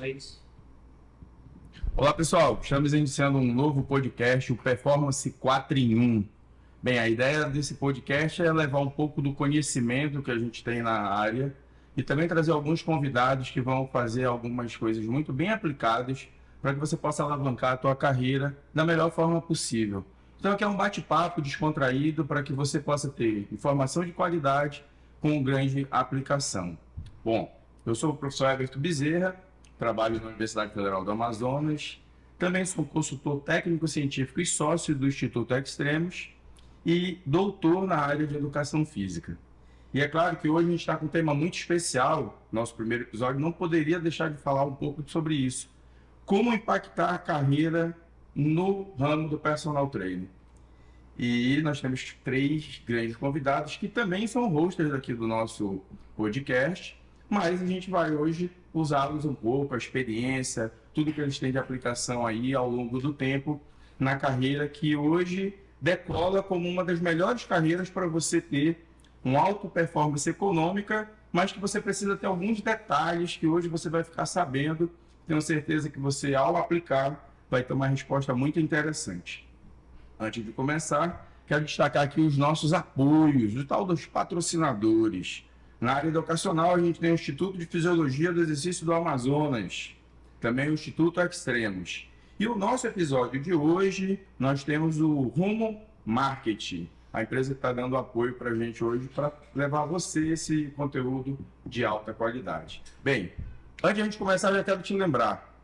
é isso. Olá pessoal, estamos iniciando um novo podcast, o Performance 4 em 1. Bem, a ideia desse podcast é levar um pouco do conhecimento que a gente tem na área e também trazer alguns convidados que vão fazer algumas coisas muito bem aplicadas para que você possa alavancar a tua carreira da melhor forma possível. Então aqui é um bate-papo descontraído para que você possa ter informação de qualidade com grande aplicação. Bom, eu sou o professor Everton Bezerra, trabalho na Universidade Federal do Amazonas, também sou consultor técnico-científico e sócio do Instituto Extremos e doutor na área de educação física. E é claro que hoje a gente está com um tema muito especial, nosso primeiro episódio, não poderia deixar de falar um pouco sobre isso. Como impactar a carreira no ramo do personal training. E nós temos 3 grandes convidados que também são hosters aqui do nosso podcast, mas a gente vai hoje usá-los um pouco, a experiência, tudo que eles têm de aplicação aí ao longo do tempo na carreira que hoje decola como uma das melhores carreiras para você ter uma alta performance econômica, mas que você precisa ter alguns detalhes que hoje você vai ficar sabendo. Tenho certeza que você, ao aplicar, vai ter uma resposta muito interessante. Antes de começar, quero destacar aqui os nossos apoios, o tal dos patrocinadores. Na área educacional, a gente tem o Instituto de Fisiologia do Exercício do Amazonas, também o Instituto Extremos. E o nosso episódio de hoje, nós temos o Rumo Marketing, a empresa que está dando apoio para a gente hoje para levar a você esse conteúdo de alta qualidade. Bem, antes de a gente começar, eu já quero te lembrar,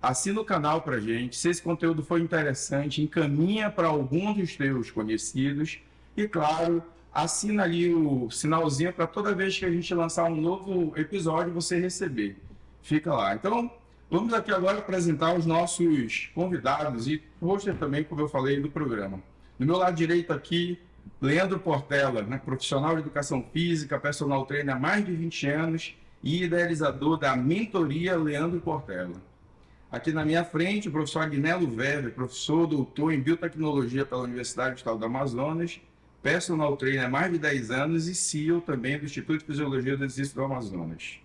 assina o canal para a gente, se esse conteúdo for interessante, encaminha para alguns dos teus conhecidos e, claro, assina ali o sinalzinho para toda vez que a gente lançar um novo episódio você receber. Fica lá. Então, vamos aqui agora apresentar os nossos convidados e hoster também, como eu falei, do programa. Do meu lado direito aqui, Leandro Portela, né, profissional de educação física, personal trainer há mais de 20 anos e idealizador da mentoria Leandro Portela. Aqui na minha frente, o professor Agnello Weber, professor doutor em biotecnologia pela Universidade do Estado do Amazonas, personal trainer há mais de 10 anos e CEO também do Instituto de Fisiologia do Exercício do Amazonas.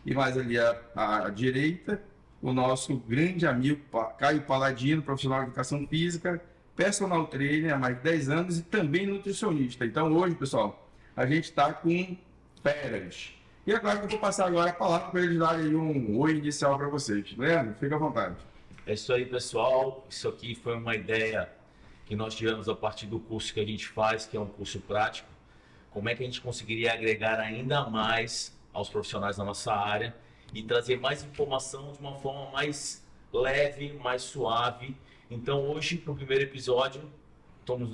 E mais ali à direita, o nosso grande amigo Caio Paladino, profissional de educação física, personal trainer há mais de 10 anos e também nutricionista. Então hoje, pessoal, a gente está com feras. E é claro que eu vou passar agora a palavra para eles darem um oi inicial para vocês. Leandro, fica à vontade. É isso aí, pessoal. Isso aqui foi uma ideia que nós tivemos a partir do curso que a gente faz, que é um curso prático. Como é que a gente conseguiria agregar ainda mais aos profissionais da nossa área e trazer mais informação de uma forma mais leve, mais suave. Então hoje, para o primeiro episódio,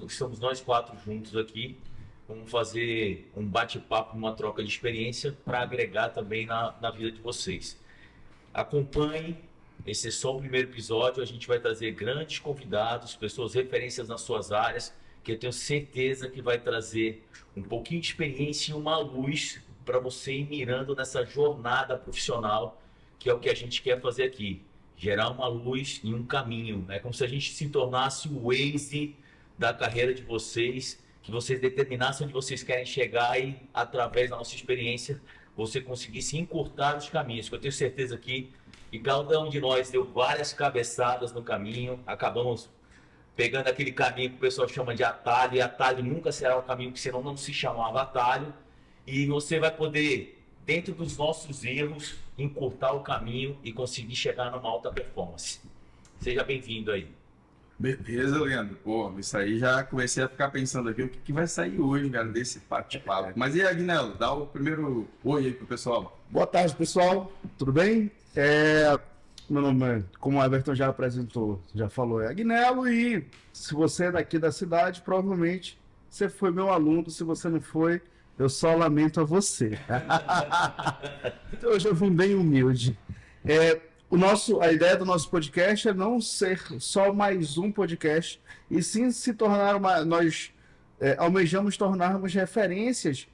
estamos nós 4 juntos aqui. Vamos fazer um bate-papo, uma troca de experiência para agregar também na vida de vocês. Acompanhe, esse é só o primeiro episódio, a gente vai trazer grandes convidados, pessoas referências nas suas áreas, que eu tenho certeza que vai trazer um pouquinho de experiência e uma luz para você ir mirando nessa jornada profissional, que é o que a gente quer fazer aqui. Gerar uma luz e um caminho. É como se a gente se tornasse o Waze da carreira de vocês, que vocês determinassem onde vocês querem chegar e, através da nossa experiência, você conseguisse encurtar os caminhos. Eu tenho certeza que cada um de nós deu várias cabeçadas no caminho, acabamos pegando aquele caminho que o pessoal chama de atalho, e atalho nunca será um caminho que senão não se chamava atalho, e você vai poder, dentro dos nossos erros, encurtar o caminho e conseguir chegar numa alta performance. Seja bem-vindo aí. Beleza, Leandro. Pô, isso aí já comecei a ficar pensando aqui, o que vai sair hoje, cara, desse bate-papo. Mas e aí, Agnello, dá o primeiro oi aí pro pessoal. Boa tarde, pessoal. Tudo bem? Meu nome, como o Everton já apresentou, já falou, é Agnello, e se você é daqui da cidade, provavelmente você foi meu aluno. Se você não foi, eu só lamento a você. Então, hoje eu vim bem humilde. A ideia do nosso podcast é não ser só mais um podcast, e sim se tornar nós almejamos tornarmos referências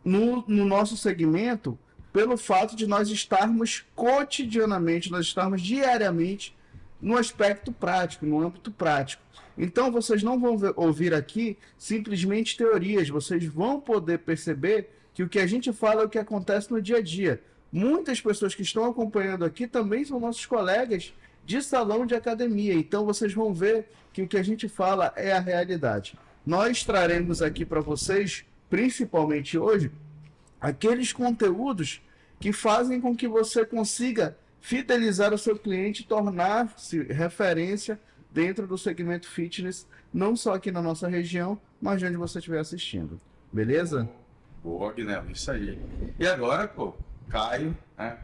no nosso segmento, pelo fato de nós estarmos cotidianamente, nós estarmos diariamente no aspecto prático, no âmbito prático. Então vocês não vão ouvir aqui simplesmente teorias, vocês vão poder perceber que o que a gente fala é o que acontece no dia a dia. muitas pessoas que estão acompanhando aqui também são nossos colegas de salão de academia. Então vocês vão ver que o que a gente fala é a realidade. Nós traremos aqui para vocês, principalmente hoje, aqueles conteúdos que fazem com que você consiga fidelizar o seu cliente e tornar-se referência dentro do segmento fitness, não só aqui na nossa região, mas de onde você estiver assistindo. Beleza? Boa, Guilherme, isso aí. E agora, pô, Caio, né?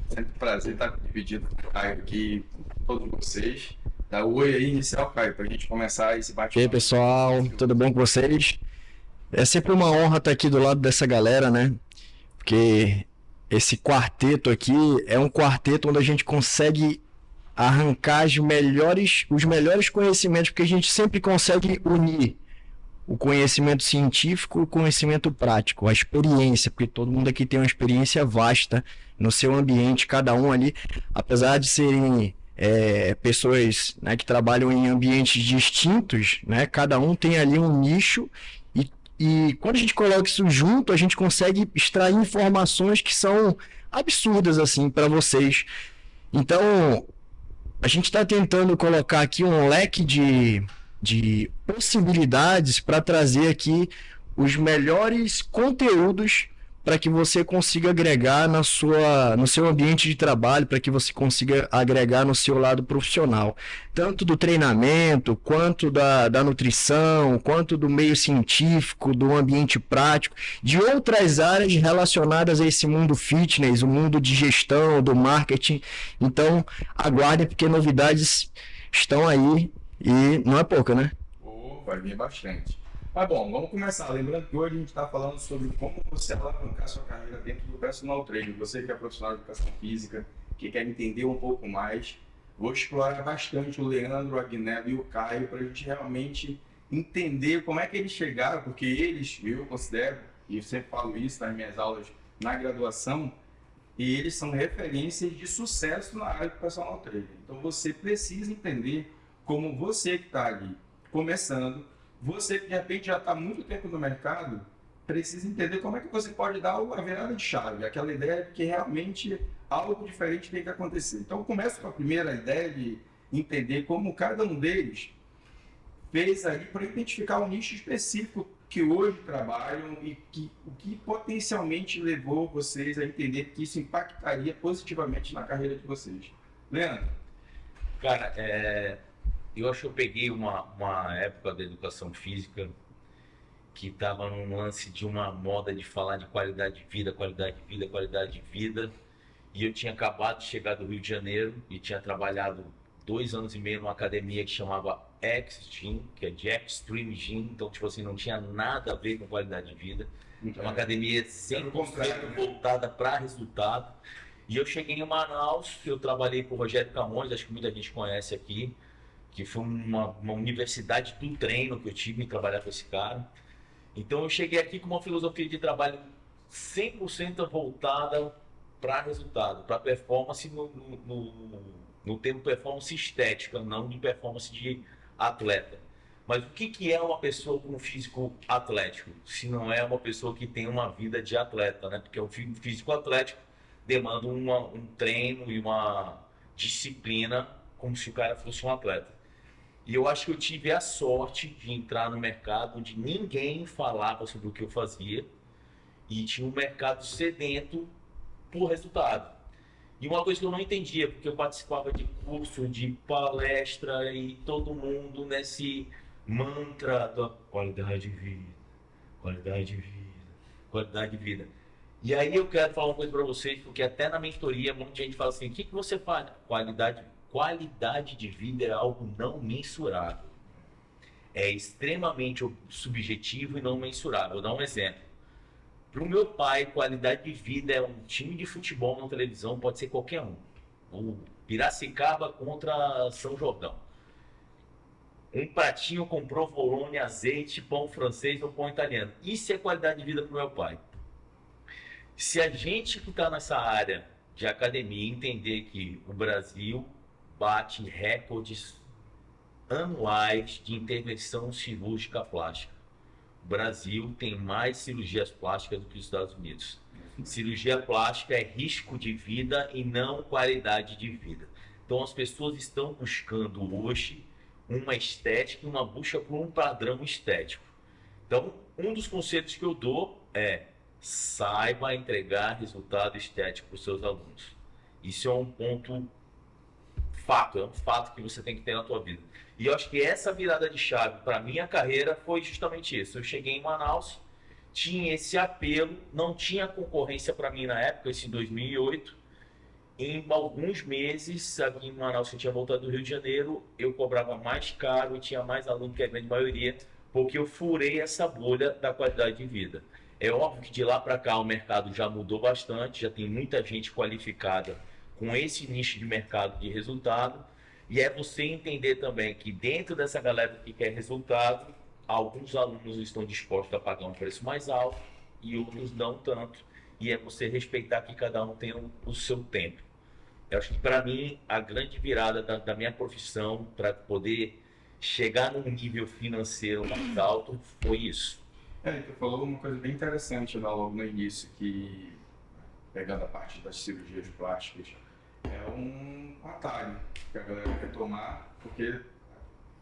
Sempre um prazer estar dividindo com o Caio aqui, com todos vocês. Dá um oi aí inicial, Caio, para a gente começar esse bate-papo. E aí, pessoal, tudo bom com vocês? É sempre uma honra estar aqui do lado dessa galera, né? Porque esse quarteto aqui é um quarteto onde a gente consegue arrancar os melhores conhecimentos, porque a gente sempre consegue unir o conhecimento científico e o conhecimento prático, a experiência, porque todo mundo aqui tem uma experiência vasta no seu ambiente, cada um ali, apesar de serem pessoas, né, que trabalham em ambientes distintos, né, cada um tem ali um nicho e quando a gente coloca isso junto, a gente consegue extrair informações que são absurdas assim para vocês. Então, a gente está tentando colocar aqui um leque de possibilidades para trazer aqui os melhores conteúdos para que você consiga agregar no seu ambiente de trabalho, para que você consiga agregar no seu lado profissional, tanto do treinamento, quanto da nutrição, quanto do meio científico, do ambiente prático, de outras áreas relacionadas a esse mundo fitness, o mundo de gestão, do marketing. Então, aguardem, porque novidades estão aí e não é pouca, né? Vai vir bastante. Mas bom, vamos começar. Lembrando que hoje a gente está falando sobre como você alavancar sua carreira dentro do personal training. Você que é profissional de educação física, que quer entender um pouco mais, vou explorar bastante o Leandro, o Agnello e o Caio para a gente realmente entender como é que eles chegaram, porque eles, eu considero, e eu sempre falo isso nas minhas aulas na graduação, e eles são referências de sucesso na área do personal training. Então você precisa entender como você que está ali começando, você que de repente já está há muito tempo no mercado, precisa entender como é que você pode dar a virada de chave, aquela ideia de que realmente algo diferente tem que acontecer. Então começa com a primeira ideia de entender como cada um deles fez ali para identificar um nicho específico que hoje trabalham e o que potencialmente levou vocês a entender que isso impactaria positivamente na carreira de vocês. Leandro? Cara, eu acho que eu peguei uma época da educação física que estava num lance de uma moda de falar de qualidade de vida, qualidade de vida, qualidade de vida. E eu tinha acabado de chegar do Rio de Janeiro e tinha trabalhado 2 anos e meio numa academia que chamava X-Gym, que é de Extreme Gym. Então, tipo assim, não tinha nada a ver com qualidade de vida. É uma academia 100% voltada para resultado. E eu cheguei em Manaus, eu trabalhei com o Rogério Camões, acho que muita gente conhece aqui, que foi uma universidade do treino que eu tive em trabalhar com esse cara. Então eu cheguei aqui com uma filosofia de trabalho 100% voltada para resultado, para performance no termo performance estética, não de performance de atleta. Mas o que é uma pessoa com um físico atlético, se não é uma pessoa que tem uma vida de atleta, né? Porque o físico atlético demanda um treino e uma disciplina como se o cara fosse um atleta. E eu acho que eu tive a sorte de entrar no mercado onde ninguém falava sobre o que eu fazia e tinha um mercado sedento por resultado. E uma coisa que eu não entendia, porque eu participava de curso, de palestra e todo mundo nesse mantra da qualidade de vida, qualidade de vida, qualidade de vida. E aí eu quero falar uma coisa para vocês, porque até na mentoria muita gente fala assim, o que você faz? Qualidade de vida é algo não mensurável. É extremamente subjetivo e não mensurável. Vou dar um exemplo. Para o meu pai, qualidade de vida é um time de futebol na televisão, pode ser qualquer um. O Piracicaba contra São Jordão. Um pratinho com provolone, azeite, pão francês ou pão italiano. Isso é qualidade de vida para o meu pai. Se a gente que está nessa área de academia entender que o Brasil bate recordes anuais de intervenção cirúrgica plástica. O Brasil tem mais cirurgias plásticas do que os Estados Unidos. Cirurgia plástica é risco de vida e não qualidade de vida. Então as pessoas estão buscando hoje uma estética e uma busca por um padrão estético. Então, um dos conselhos que eu dou é: saiba entregar resultado estético para os seus alunos. Isso é um ponto fato, é um fato que você tem que ter na tua vida. E eu acho que essa virada de chave para minha carreira foi justamente isso. Eu cheguei em Manaus, tinha esse apelo, não tinha concorrência para mim na época, isso em 2008. Em alguns meses, aqui em Manaus, que eu tinha voltado do Rio de Janeiro, eu cobrava mais caro e tinha mais aluno que a grande maioria, porque eu furei essa bolha da qualidade de vida. É óbvio que de lá para cá o mercado já mudou bastante, já tem muita gente qualificada com esse nicho de mercado de resultado, e é você entender também que dentro dessa galera que quer resultado, alguns alunos estão dispostos a pagar um preço mais alto e outros não tanto, e é você respeitar que cada um tem o seu tempo. Eu acho que para mim a grande virada da minha profissão para poder chegar num nível financeiro mais alto foi isso. Tu falou uma coisa bem interessante logo no início, que pegando a parte das cirurgias plásticas, é um atalho que a galera quer tomar, porque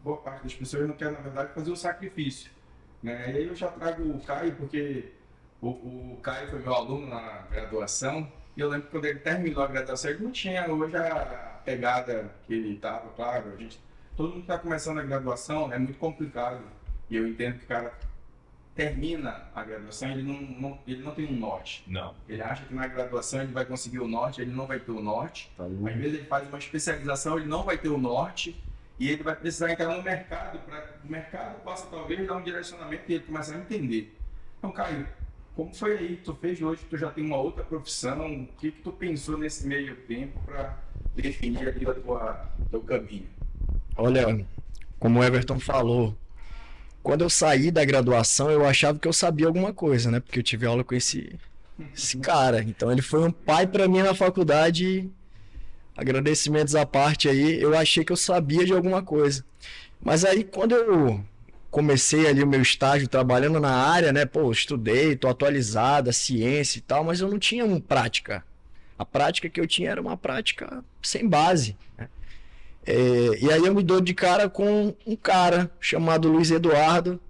boa parte das pessoas não quer, na verdade, fazer o sacrifício, né? E aí eu já trago o Caio, porque o Caio foi meu aluno na graduação, e eu lembro que quando ele terminou a graduação, ele não tinha hoje a pegada que ele estava, claro, todo mundo que está começando a graduação é muito complicado, e eu entendo que o cara termina a graduação, ele não tem um norte. Não. Ele acha que na graduação ele vai conseguir o norte, ele não vai ter o norte. Às vezes ele faz uma especialização, ele não vai ter o norte, e ele vai precisar entrar no mercado, o mercado possa talvez dar um direcionamento e ele começar a entender. Então, Caio, como foi aí? Tu fez hoje, tu já tem uma outra profissão, o que tu pensou nesse meio tempo para definir ali o teu caminho? Olha, como o Everton falou, quando eu saí da graduação, eu achava que eu sabia alguma coisa, né? Porque eu tive aula com esse cara. Então, ele foi um pai para mim na faculdade. Agradecimentos à parte aí, eu achei que eu sabia de alguma coisa. Mas aí, quando eu comecei ali o meu estágio trabalhando na área, né? Pô, estudei, tô atualizado, a ciência e tal, mas eu não tinha uma prática. A prática que eu tinha era uma prática sem base, né? E aí eu me dou de cara com um cara chamado Luiz Eduardo,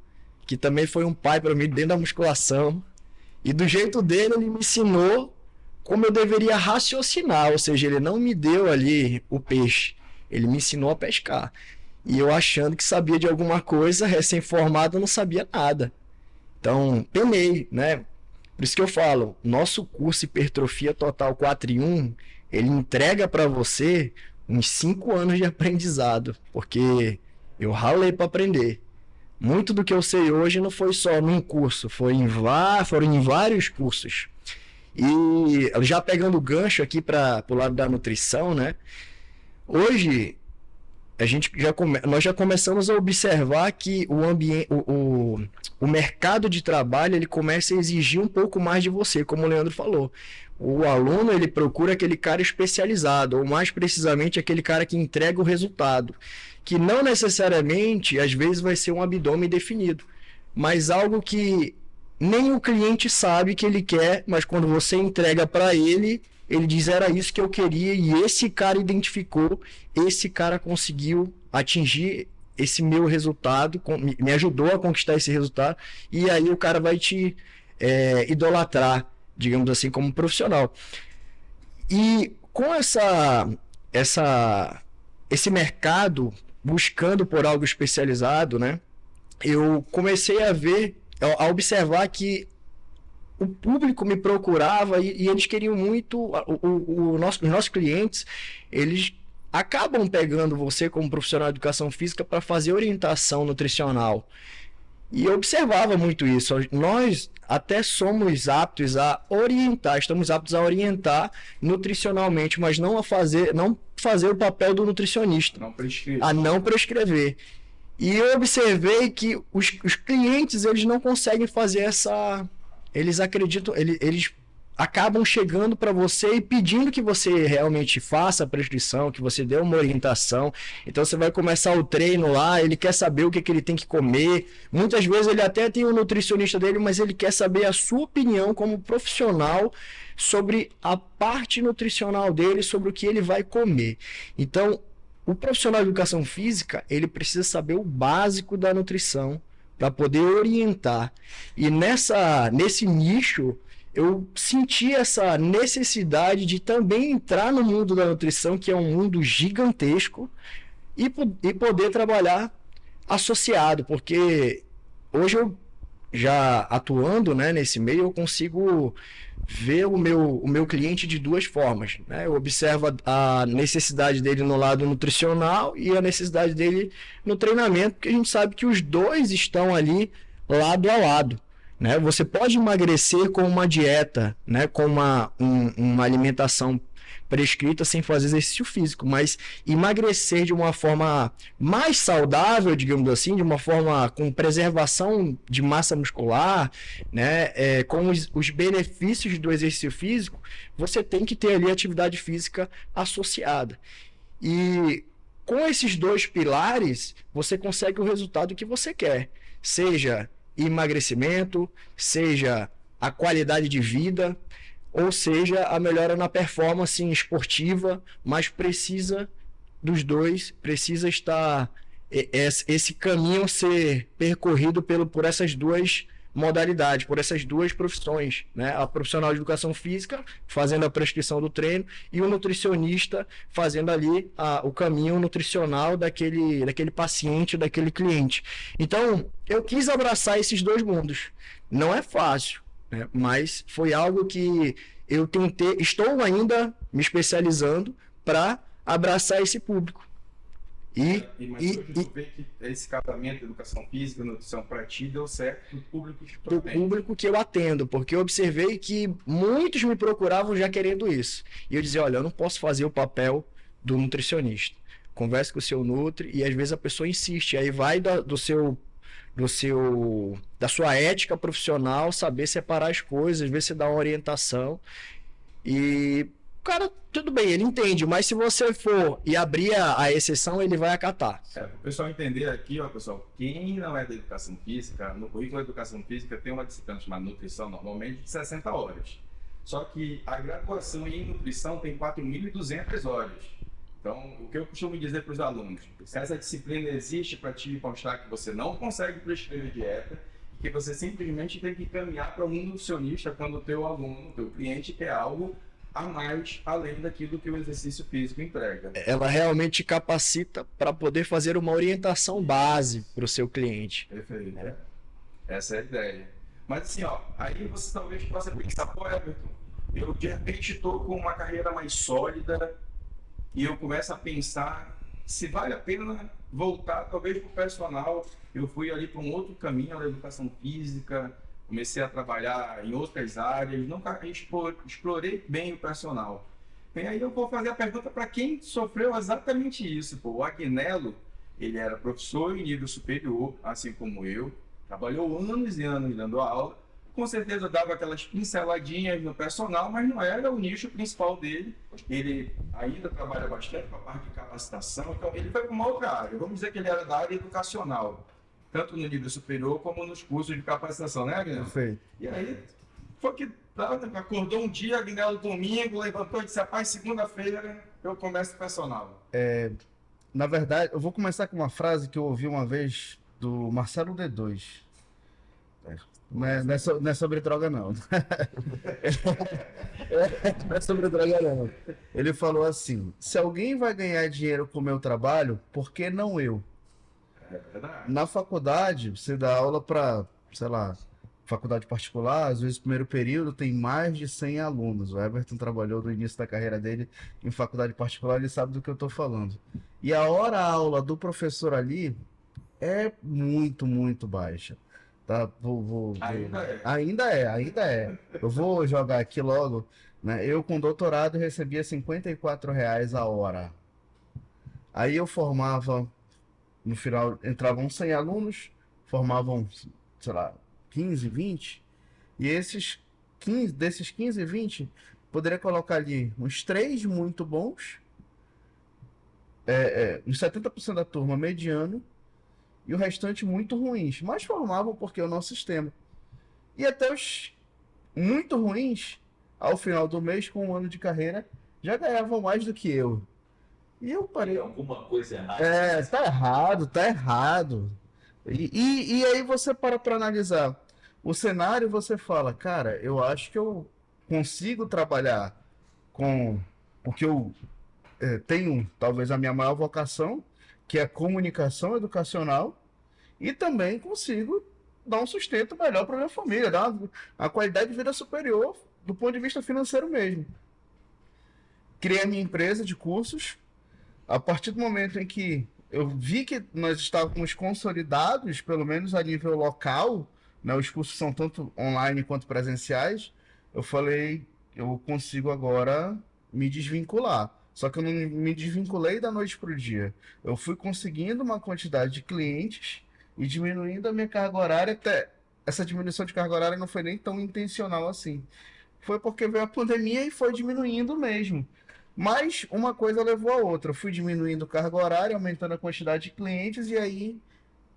que também foi um pai para mim dentro da musculação. E do jeito dele, ele me ensinou como eu deveria raciocinar, ou seja, ele não me deu ali o peixe, ele me ensinou a pescar. E eu achando que sabia de alguma coisa, recém-formado, eu não sabia nada. Então, penei, né? Por isso que eu falo, nosso curso Hipertrofia Total 4 em 1, ele entrega para você uns 5 anos de aprendizado, porque eu ralei para aprender. Muito do que eu sei hoje não foi só num curso, foram em vários cursos. E já pegando o gancho aqui para o lado da nutrição, né? Hoje nós já começamos a observar que o mercado de trabalho ele começa a exigir um pouco mais de você, como o Leandro falou. O aluno ele procura aquele cara especializado, ou mais precisamente aquele cara que entrega o resultado, que não necessariamente às vezes vai ser um abdômen definido, mas algo que nem o cliente sabe que ele quer, mas quando você entrega para ele, ele diz, era isso que eu queria, e esse cara identificou, esse cara conseguiu atingir esse meu resultado, me ajudou a conquistar esse resultado, e aí o cara vai te idolatrar, digamos assim, como profissional. E com esse mercado, buscando por algo especializado, né, eu comecei a observar que o público me procurava e eles queriam muito, os nossos clientes, eles acabam pegando você como profissional de educação física para fazer orientação nutricional. E eu observava muito isso. Nós até somos aptos a orientar, estamos aptos a orientar nutricionalmente, mas não fazer o papel do nutricionista. Não prescrever. E eu observei que os clientes, eles não conseguem fazer eles acreditam, eles acabam chegando para você e pedindo que você realmente faça a prescrição, que você dê uma orientação. Então você vai começar o treino lá, ele quer saber o que, que ele tem que comer. Muitas vezes ele até tem o nutricionista dele, mas ele quer saber a sua opinião como profissional sobre a parte nutricional dele, sobre o que ele vai comer. Então, o profissional de educação física, ele precisa saber o básico da nutrição para poder orientar. E nesse nicho, eu senti essa necessidade de também entrar no mundo da nutrição, que é um mundo gigantesco, e poder trabalhar associado, porque hoje eu já atuando, né, nesse meio, eu consigo ver o meu cliente de duas formas, né? Eu observo a necessidade dele no lado nutricional e a necessidade dele no treinamento, porque a gente sabe que os dois estão ali lado a lado, né? Você pode emagrecer com uma dieta, né, com uma alimentação prescrita sem fazer exercício físico, mas emagrecer de uma forma mais saudável, digamos assim, de uma forma com preservação de massa muscular, né, com os benefícios do exercício físico, você tem que ter ali atividade física associada. E com esses dois pilares, você consegue o resultado que você quer, seja emagrecimento, seja a qualidade de vida, ou seja, a melhora na performance esportiva, mas precisa dos dois, precisa estar esse caminho ser percorrido por essas duas modalidades, por essas duas profissões, né? A profissional de educação física fazendo a prescrição do treino e o nutricionista fazendo ali o caminho nutricional daquele paciente, daquele cliente. Então, eu quis abraçar esses dois mundos. Não é fácil, né? Mas foi algo que eu tentei, estou ainda me especializando para abraçar esse público. Mas tu vê que esse casamento, educação física, nutrição para ti deu certo do público que tu atende. Do público que eu atendo, porque eu observei que muitos me procuravam já querendo isso. E eu dizia, olha, eu não posso fazer o papel do nutricionista. Converse com o seu nutri e às vezes a pessoa insiste, aí vai da sua ética profissional, saber separar as coisas, às vezes você dá uma orientação e o cara, tudo bem, ele entende, mas se você for e abrir a exceção, ele vai acatar. Para o pessoal entender aqui, ó, pessoal, quem não é da educação física, no currículo da educação física tem uma disciplina chamada nutrição, normalmente de 60 horas. Só que a graduação em nutrição tem 4.200 horas. Então, o que eu costumo dizer para os alunos, essa disciplina existe para te mostrar que você não consegue prescrever dieta e que você simplesmente tem que caminhar para um nutricionista quando o teu aluno, o teu cliente quer algo a mais, além daquilo que o exercício físico entrega. Ela realmente capacita para poder fazer uma orientação base para o seu cliente. Perfeito. Essa é a ideia. Mas assim, ó, aí você talvez possa pensar, pô, Everton, eu de repente estou com uma carreira mais sólida e eu começo a pensar se vale a pena voltar talvez para o personal. Eu fui ali para um outro caminho, na educação física, comecei a trabalhar em outras áreas, nunca explorei bem o personal. E aí eu vou fazer a pergunta para quem sofreu exatamente isso. Pô, o Agnello, ele era professor em nível superior, assim como eu, trabalhou anos e anos dando aula, com certeza dava aquelas pinceladinhas no personal, mas não era o nicho principal dele. Ele ainda trabalha bastante com a parte de capacitação, então ele foi para uma outra área. Vamos dizer que ele era da área educacional, tanto no nível superior como nos cursos de capacitação, né, Agnello? Perfeito. E aí, foi que acordou um dia, Agnello domingo, levantou e disse, rapaz, segunda-feira eu começo o personal. Na verdade, eu vou começar com uma frase que eu ouvi uma vez do Marcelo D2. Não é sobre droga, não. Não é sobre droga, não. Ele falou assim, se alguém vai ganhar dinheiro com o meu trabalho, por que não eu? É verdade. Na faculdade, você dá aula para, sei lá, faculdade particular, às vezes primeiro período tem mais de 100 alunos. O Everton trabalhou no início da carreira dele em faculdade particular, ele sabe do que eu estou falando. E a hora-aula do professor ali é muito, muito baixa. Tá? Ainda é. Eu vou jogar aqui logo, né? Eu com doutorado recebia R$54 a hora. Aí eu formava, no final entravam 100 alunos, formavam, sei lá, 15, 20, e esses 15, desses 15, 20, poderia colocar ali uns 3 muito bons, uns 70% da turma mediano, e o restante muito ruins, mas formavam porque é o nosso sistema. E até os muito ruins, ao final do mês, com um ano de carreira, já ganhavam mais do que eu. E eu parei. Tem alguma coisa errada. Tá errado, tá errado. E aí você para analisar o cenário, você fala, cara, eu acho que eu consigo trabalhar com o que eu tenho, talvez a minha maior vocação, que é a comunicação educacional, e também consigo dar um sustento melhor para minha família, dar uma qualidade de vida superior do ponto de vista financeiro mesmo. Criei a minha empresa de cursos. A partir do momento em que eu vi que nós estávamos consolidados, pelo menos a nível local, né, os cursos são tanto online quanto presenciais, eu falei, eu consigo agora me desvincular. Só que eu não me desvinculei da noite para o dia. Eu fui conseguindo uma quantidade de clientes e diminuindo a minha carga horária. Até essa diminuição de carga horária não foi nem tão intencional assim. Foi porque veio a pandemia e foi diminuindo mesmo. Mas uma coisa levou a outra. Eu fui diminuindo carga horária, aumentando a quantidade de clientes, e aí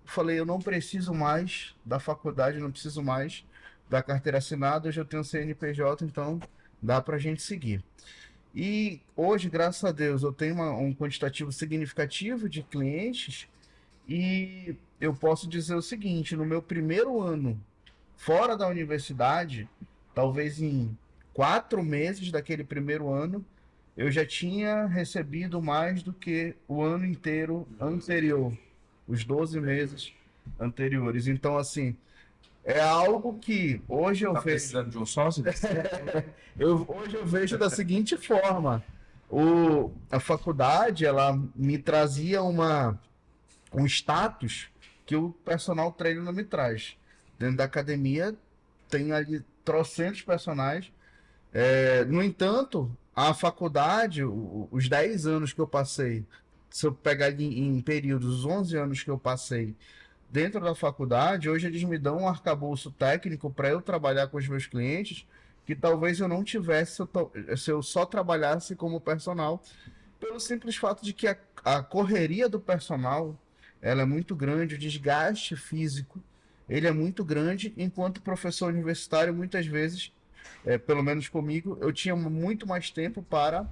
falei, eu não preciso mais da faculdade, não preciso mais da carteira assinada, hoje eu tenho CNPJ, então dá pra gente seguir. E hoje, graças a Deus, eu tenho um quantitativo significativo de clientes, e eu posso dizer o seguinte, no meu primeiro ano fora da universidade, talvez em 4 meses daquele primeiro ano, eu já tinha recebido mais do que o ano inteiro anterior, os 12 meses anteriores. Então, assim, é algo que hoje eu Tá vejo. precisando de um sócio? Hoje eu vejo da seguinte forma: a faculdade ela me trazia um status que o personal trainer não me traz. Dentro da academia tem ali trocentos personagens. No entanto, a faculdade, os 10 anos que eu passei, se eu pegar em períodos, os 11 anos que eu passei dentro da faculdade, hoje eles me dão um arcabouço técnico para eu trabalhar com os meus clientes, que talvez eu não tivesse se eu só trabalhasse como personal, pelo simples fato de que a correria do personal ela é muito grande, o desgaste físico ele é muito grande, enquanto professor universitário, muitas vezes, pelo menos comigo, eu tinha muito mais tempo para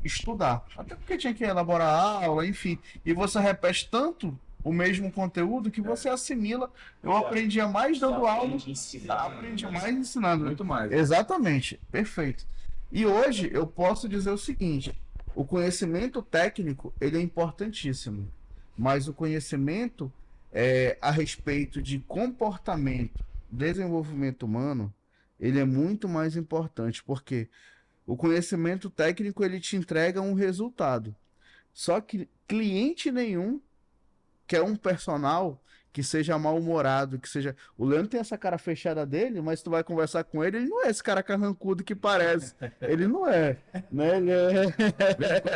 estudar. Até porque tinha que elaborar a aula, enfim. E você repete tanto o mesmo conteúdo que você assimila. Eu aprendia mais dando aula, aprendi mais ensinando. Muito mais. Exatamente, perfeito. E hoje eu posso dizer o seguinte: o conhecimento técnico ele é importantíssimo, mas o conhecimento a respeito de comportamento, desenvolvimento humano, ele é muito mais importante, porque o conhecimento técnico ele te entrega um resultado. Só que cliente nenhum quer um personal que seja mal-humorado, que seja... O Leandro tem essa cara fechada dele, mas tu vai conversar com ele, ele não é esse cara carrancudo que parece. Ele não é, né?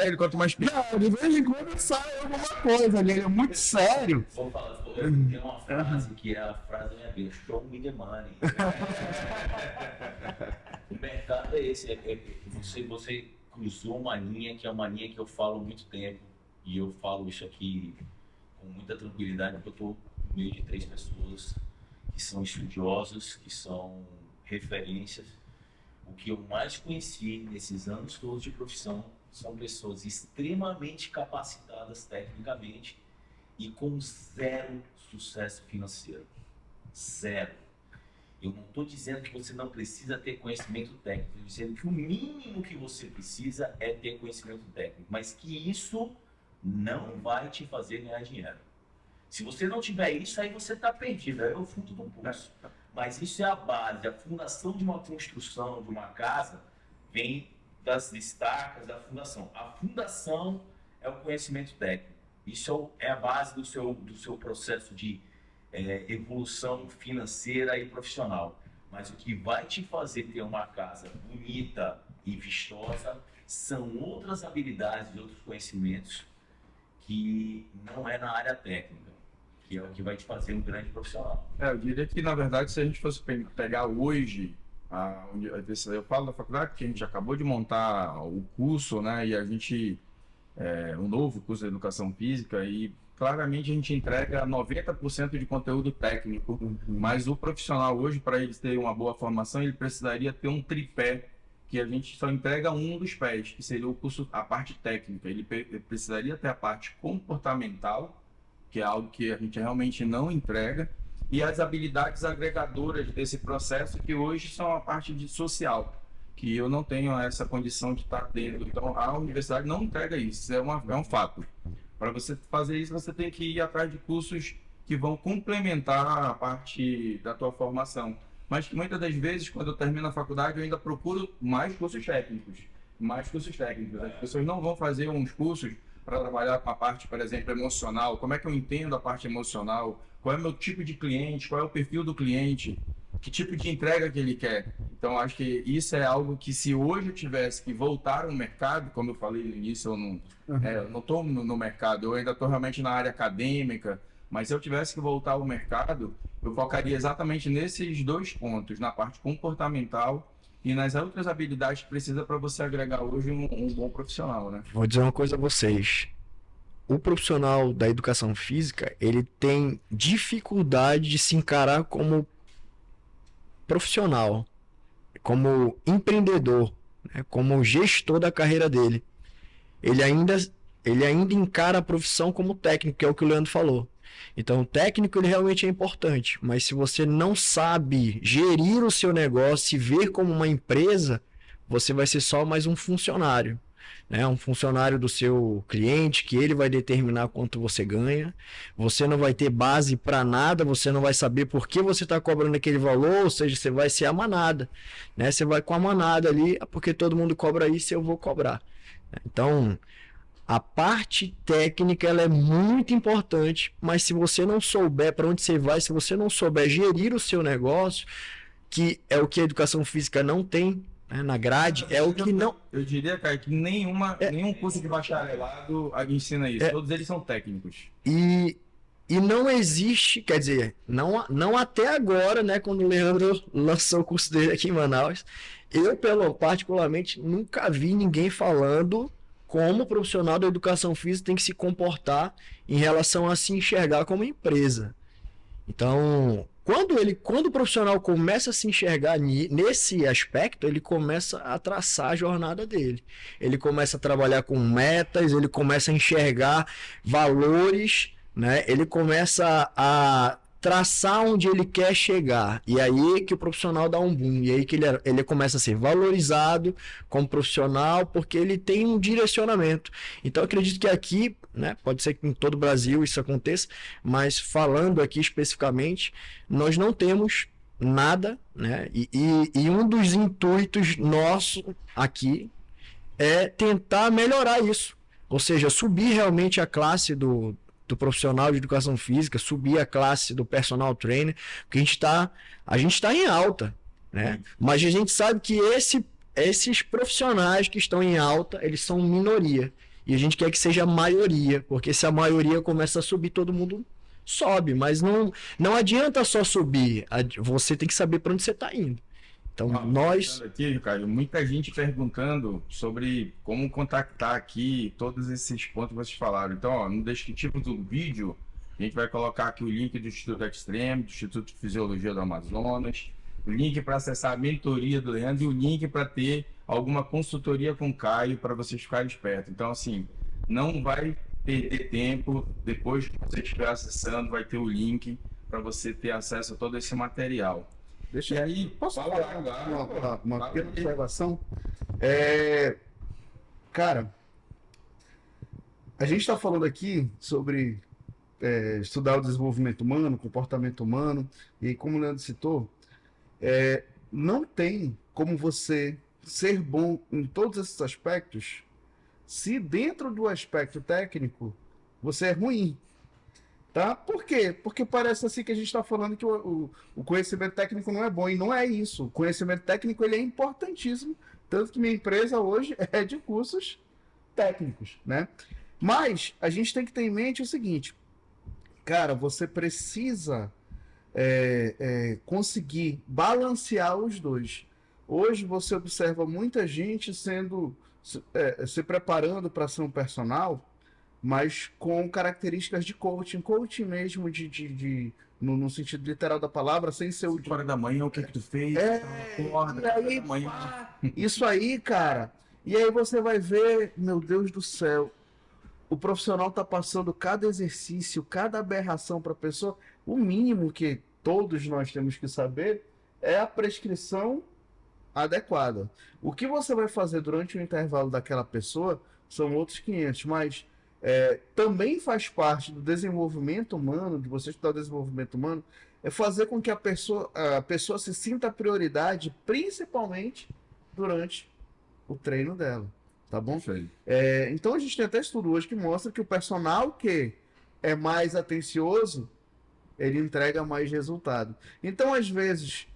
Ele quanto mais... Não, de vez em quando sai alguma coisa ali, ele é muito sério. Vou falar, tem uma frase que é a frase da minha vida: show me the money. O mercado é esse, você cruzou uma linha que é uma linha que eu falo há muito tempo, e eu falo isso aqui com muita tranquilidade, porque eu estou no meio de 3 pessoas que são estudiosos, que são referências. O que eu mais conheci nesses anos todos de profissão são pessoas extremamente capacitadas tecnicamente e com zero sucesso financeiro. Zero. Eu não estou dizendo que você não precisa ter conhecimento técnico, estou dizendo que o mínimo que você precisa é ter conhecimento técnico, mas que isso não vai te fazer ganhar dinheiro. Se você não tiver isso, aí você está perdido, aí é o fundo do poço. Mas isso é a base, a fundação de uma construção, de uma casa, vem das estacas da fundação. A fundação é o conhecimento técnico. Isso é a base do seu processo de evolução financeira e profissional. Mas o que vai te fazer ter uma casa bonita e vistosa são outras habilidades e outros conhecimentos que não é na área técnica, que é o que vai te fazer um grande profissional. Eu diria que, na verdade, se a gente fosse pegar hoje Eu falo da faculdade porque a gente acabou de montar o curso, né? E a gente, um novo curso de educação física, e claramente a gente entrega 90% de conteúdo técnico, mas o profissional hoje, para ele ter uma boa formação, ele precisaria ter um tripé, que a gente só entrega um dos pés, que seria o curso, a parte técnica. Ele precisaria ter a parte comportamental, que é algo que a gente realmente não entrega, e as habilidades agregadoras desse processo, que hoje são a parte de social, que eu não tenho essa condição de estar tendo. Então, a universidade não entrega isso, é um fato. Para você fazer isso, você tem que ir atrás de cursos que vão complementar a parte da tua formação. Mas que muitas das vezes, quando eu termino a faculdade, eu ainda procuro mais cursos técnicos. Mais cursos técnicos. As pessoas não vão fazer uns cursos para trabalhar com a parte, por exemplo, emocional. Como é que eu entendo a parte emocional? Qual é o meu tipo de cliente? Qual é o perfil do cliente? Que tipo de entrega que ele quer? Então, acho que isso é algo que, se hoje eu tivesse que voltar ao mercado, como eu falei no início, eu não estou no mercado, eu ainda estou realmente na área acadêmica, mas se eu tivesse que voltar ao mercado, eu focaria exatamente nesses dois pontos, na parte comportamental e nas outras habilidades que precisa para você agregar hoje um bom profissional, né? Vou dizer uma coisa a vocês. O profissional da educação física, ele tem dificuldade de se encarar como profissional, como empreendedor, né, como gestor da carreira dele. Ele ainda encara a profissão como técnico, que é o que o Leandro falou. Então, o técnico ele realmente é importante, mas se você não sabe gerir o seu negócio, se ver como uma empresa, você vai ser só mais um funcionário, né? Um funcionário do seu cliente, que ele vai determinar quanto você ganha. Você não vai ter base para nada, você não vai saber por que você está cobrando aquele valor, ou seja, você vai ser a manada, né? Você vai com a manada ali, porque todo mundo cobra isso, eu vou cobrar. Então, a parte técnica ela é muito importante, mas se você não souber para onde você vai, se você não souber gerir o seu negócio, que é o que a educação física não tem, né, na grade, é o que não... Eu diria, cara, que nenhum curso de bacharelado ensina isso, todos eles são técnicos. E não existe, quer dizer, não até agora, né, quando o Leandro lançou o curso dele aqui em Manaus, eu, particularmente, nunca vi ninguém falando como o profissional da educação física tem que se comportar em relação a se enxergar como empresa. Então, quando o profissional começa a se enxergar nesse aspecto, ele começa a traçar a jornada dele. Ele começa a trabalhar com metas, ele começa a enxergar valores, né? Ele começa a traçar onde ele quer chegar. E aí que o profissional dá um boom. E aí que ele começa a ser valorizado como profissional, porque ele tem um direcionamento. Então, acredito que aqui, né, pode ser que em todo o Brasil isso aconteça, mas falando aqui especificamente, nós não temos nada, né? E um dos intuitos nossos aqui é tentar melhorar isso. Ou seja, subir realmente a classe do profissional de educação física, subir a classe do personal trainer, porque a gente está em alta, né? Mas a gente sabe que esses profissionais que estão em alta, eles são minoria. E a gente quer que seja a maioria, porque se a maioria começa a subir, todo mundo sobe. Mas não adianta só subir, você tem que saber para onde você está indo. Então, nós... Aqui, Ricardo, muita gente perguntando sobre como contactar aqui todos esses pontos que vocês falaram. Então, ó, no descritivo do vídeo, a gente vai colocar aqui o link do Instituto Extreme, do Instituto de Fisiologia do Amazonas, o link para acessar a mentoria do Leandro e o link para ter alguma consultoria com o Caio para vocês ficarem espertos. Então, assim, não vai perder tempo. Depois que você estiver acessando, vai ter o link para você ter acesso a todo esse material. Deixa E aí, posso fala falar uma pequena observação? Cara, a gente está falando aqui sobre estudar o desenvolvimento humano, comportamento humano, e como o Leandro citou, não tem como você ser bom em todos esses aspectos se dentro do aspecto técnico você é ruim. Tá? Por quê? Porque parece assim que a gente está falando que o conhecimento técnico não é bom, e não é isso. O conhecimento técnico ele é importantíssimo, tanto que minha empresa hoje é de cursos técnicos, né? Mas a gente tem que ter em mente o seguinte, cara, você precisa conseguir balancear os dois. Hoje você observa muita gente se preparando para ser um personal, mas com características de coaching, coaching mesmo no sentido literal da palavra, sem ser o 5 horas da manhã, o que que tu fez? Acorda, e aí, da manhã. isso aí, cara. E aí você vai ver, meu Deus do céu, o profissional tá passando cada exercício, cada aberração para a pessoa. O mínimo que todos nós temos que saber é a prescrição adequada. O que você vai fazer durante o intervalo daquela pessoa são outros 500, mas também faz parte do desenvolvimento humano, de você estudar o desenvolvimento humano, é fazer com que a pessoa se sinta a prioridade, principalmente durante o treino dela, tá bom? Perfeito. Então a gente tem até estudo hoje que mostra que o personal que é mais atencioso, ele entrega mais resultado. Então, às vezes,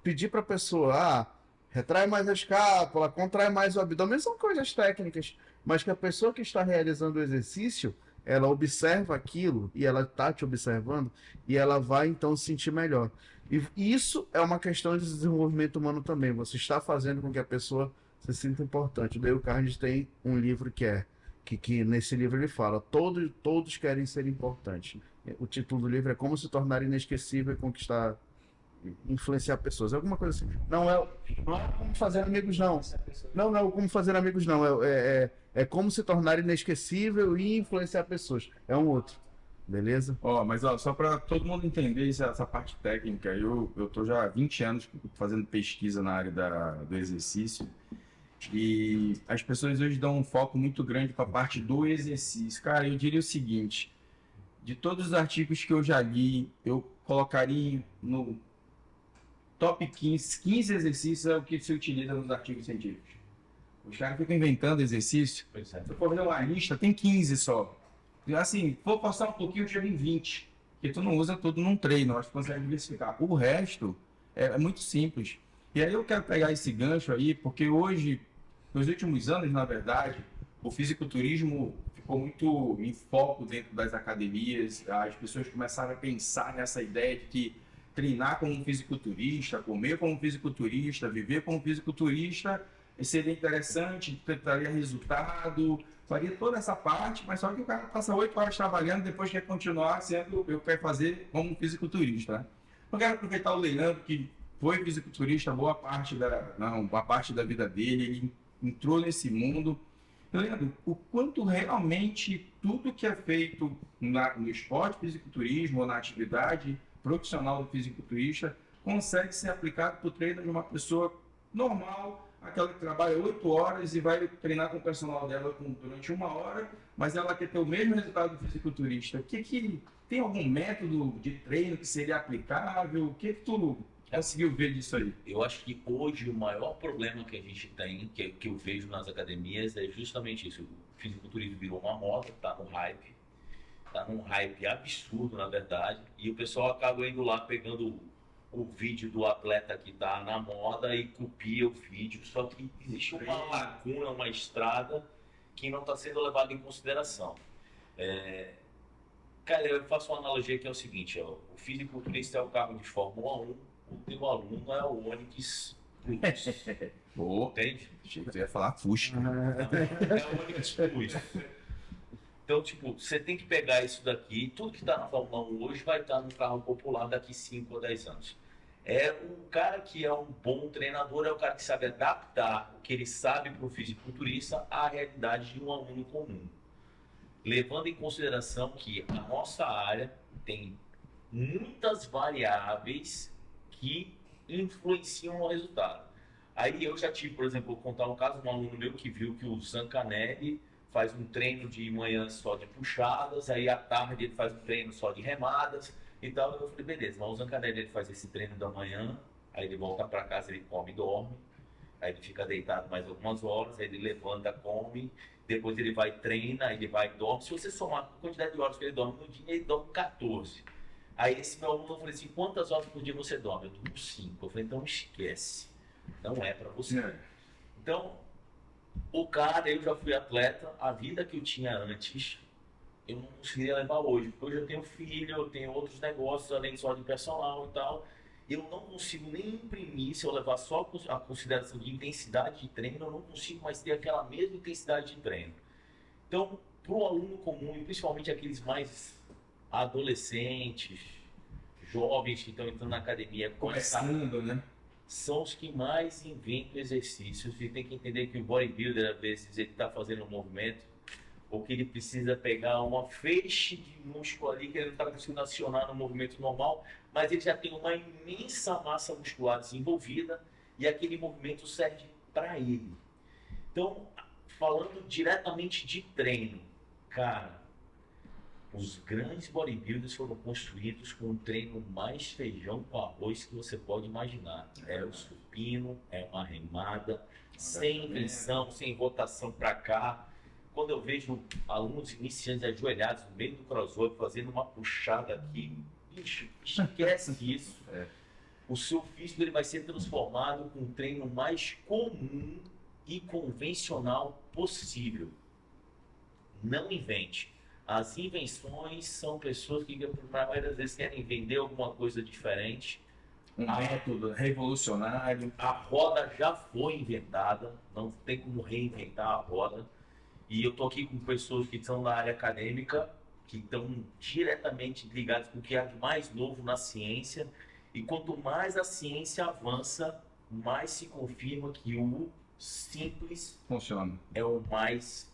pedir para a pessoa, retrai mais a escápula, contrai mais o abdômen, são coisas técnicas, mas que a pessoa que está realizando o exercício, ela observa aquilo e ela está te observando e ela vai então se sentir melhor. E isso é uma questão de desenvolvimento humano também. Você está fazendo com que a pessoa se sinta importante. O Dale Carnegie tem um livro que nesse livro ele fala, todos querem ser importantes. O título do livro é Como se tornar inesquecível e conquistar, influenciar pessoas, alguma coisa assim. Não é como fazer amigos, não. Não é o como fazer amigos, não. É como se tornar inesquecível e influenciar pessoas. É um outro. Beleza? Mas só para todo mundo entender essa parte técnica, eu tô já há 20 anos fazendo pesquisa na área do exercício e as pessoas hoje dão um foco muito grande para a parte do exercício. Cara, eu diria o seguinte, de todos os artigos que eu já li, eu colocaria no top 15 exercícios é o que se utiliza nos artigos científicos. Os caras ficam inventando exercício. Se eu for ver uma lista, tem 15 só. Assim, vou passar um pouquinho, eu chego em 20. Porque tu não usa tudo num treino, acho que consegue diversificar. O resto é muito simples. E aí eu quero pegar esse gancho aí, porque hoje, nos últimos anos, na verdade, o fisiculturismo ficou muito em foco dentro das academias. As pessoas começaram a pensar nessa ideia de que treinar como um fisiculturista, comer como um fisiculturista, viver como um fisiculturista seria interessante, traria resultado, faria toda essa parte, mas só que o cara passa 8 horas trabalhando, depois quer continuar sendo, eu quero fazer como um fisiculturista, né? Eu quero aproveitar o Leandro, que foi fisiculturista boa parte da vida dele, ele entrou nesse mundo. Leandro, o quanto realmente tudo que é feito no esporte fisiculturismo ou na atividade profissional do fisiculturista consegue ser aplicado para o treino de uma pessoa normal, aquela que trabalha 8 horas e vai treinar com o personal dela durante 1 hora, mas ela quer ter o mesmo resultado do fisiculturista. Tem algum método de treino que seria aplicável? O que tu conseguiu ver disso aí? Eu acho que hoje o maior problema que a gente tem, que eu vejo nas academias, é justamente isso. O fisiculturismo virou uma moda, tá num hype absurdo, na verdade, e o pessoal acaba indo lá pegando o vídeo do atleta que está na moda e copia o vídeo, só que existe uma lacuna, uma estrada que não está sendo levada em consideração. Cara, eu faço uma analogia que é o seguinte, o fisiculturista é o carro de Fórmula 1, o teu aluno é o Onix Plus. Entende? Achei que tu ia falar Fusca. É o Onix Plus. Então, você tem que pegar isso daqui, tudo que está na Fórmula 1 hoje vai estar no carro popular daqui 5 ou 10 anos. O cara que é um bom treinador é o cara que sabe adaptar o que ele sabe para o fisiculturista à realidade de um aluno comum. Levando em consideração que a nossa área tem muitas variáveis que influenciam no resultado. Aí eu já tive, por exemplo, vou contar um caso de um aluno meu que viu que o Zancanelli faz um treino de manhã só de puxadas, aí à tarde ele faz um treino só de remadas e tal. Eu falei, beleza, mas o Zancanelli ele faz esse treino da manhã, aí ele volta para casa, ele come e dorme, aí ele fica deitado mais algumas horas, aí ele levanta, come, depois ele vai treina, ele vai e dorme. Se você somar a quantidade de horas que ele dorme no dia, ele dorme 14. Aí esse meu aluno falou assim, quantas horas por dia você dorme? Eu durmo 5. Eu falei, então esquece, não é para você. Então, o cara, eu já fui atleta, a vida que eu tinha antes, eu não conseguiria levar hoje, porque hoje eu tenho filho, eu tenho outros negócios, além só de personal e tal, eu não consigo nem imprimir, se eu levar só a consideração de intensidade de treino, eu não consigo mais ter aquela mesma intensidade de treino. Então, para o aluno comum, e principalmente aqueles mais adolescentes, jovens que estão entrando na academia, Começando, né? São os que mais inventam exercícios, e tem que entender que o bodybuilder, às vezes, ele está fazendo um movimento, ou que ele precisa pegar uma feixe de músculo ali que ele não está conseguindo acionar no movimento normal, mas ele já tem uma imensa massa muscular desenvolvida e aquele movimento serve para ele. Então, falando diretamente de treino, cara, os grandes bodybuilders foram construídos com um treino mais feijão com arroz que você pode imaginar. É o supino, é uma remada, sem invenção, sem rotação para cá. Quando eu vejo alunos iniciantes ajoelhados no meio do crossover fazendo uma puxada aqui, bicho, esquece isso. O seu físico ele vai ser transformado com um treino mais comum e convencional possível. Não invente. As invenções são pessoas que, na maioria das vezes, querem vender alguma coisa diferente. Um método revolucionário. A roda já foi inventada, não tem como reinventar a roda. E eu estou aqui com pessoas que são da área acadêmica, que estão diretamente ligadas com o que há de mais novo na ciência. E quanto mais a ciência avança, mais se confirma que o simples Funciona. é o mais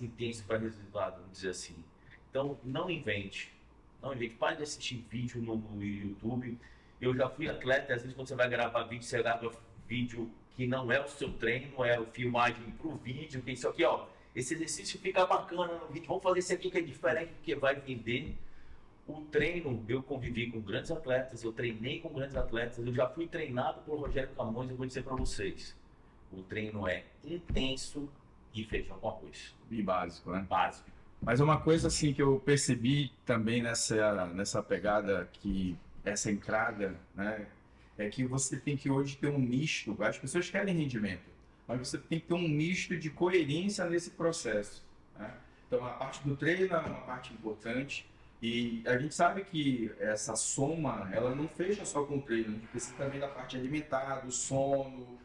intenso para resultado, vamos dizer assim. Então, não invente. Não invente. Pare de assistir vídeo no YouTube. Eu já fui atleta, às vezes quando você vai gravar vídeo, você grava vídeo que não é o seu treino, é a filmagem para o vídeo, que isso aqui, ó, esse exercício fica bacana no vídeo, vamos fazer esse aqui que é diferente, porque vai vender. O treino, eu convivi com grandes atletas, eu treinei com grandes atletas, eu já fui treinado por Rogério Camões, eu vou dizer para vocês, o treino é intenso e feijão com arroz. E básico, né? Básico. Mas uma coisa assim que eu percebi também nessa pegada, que essa entrada, né, é que você tem que hoje ter um misto. As pessoas querem rendimento, mas você tem que ter um misto de coerência nesse processo, né? Então a parte do treino é uma parte importante e a gente sabe que essa soma, ela não fecha só com o treino, a gente precisa também da parte alimentar, do sono,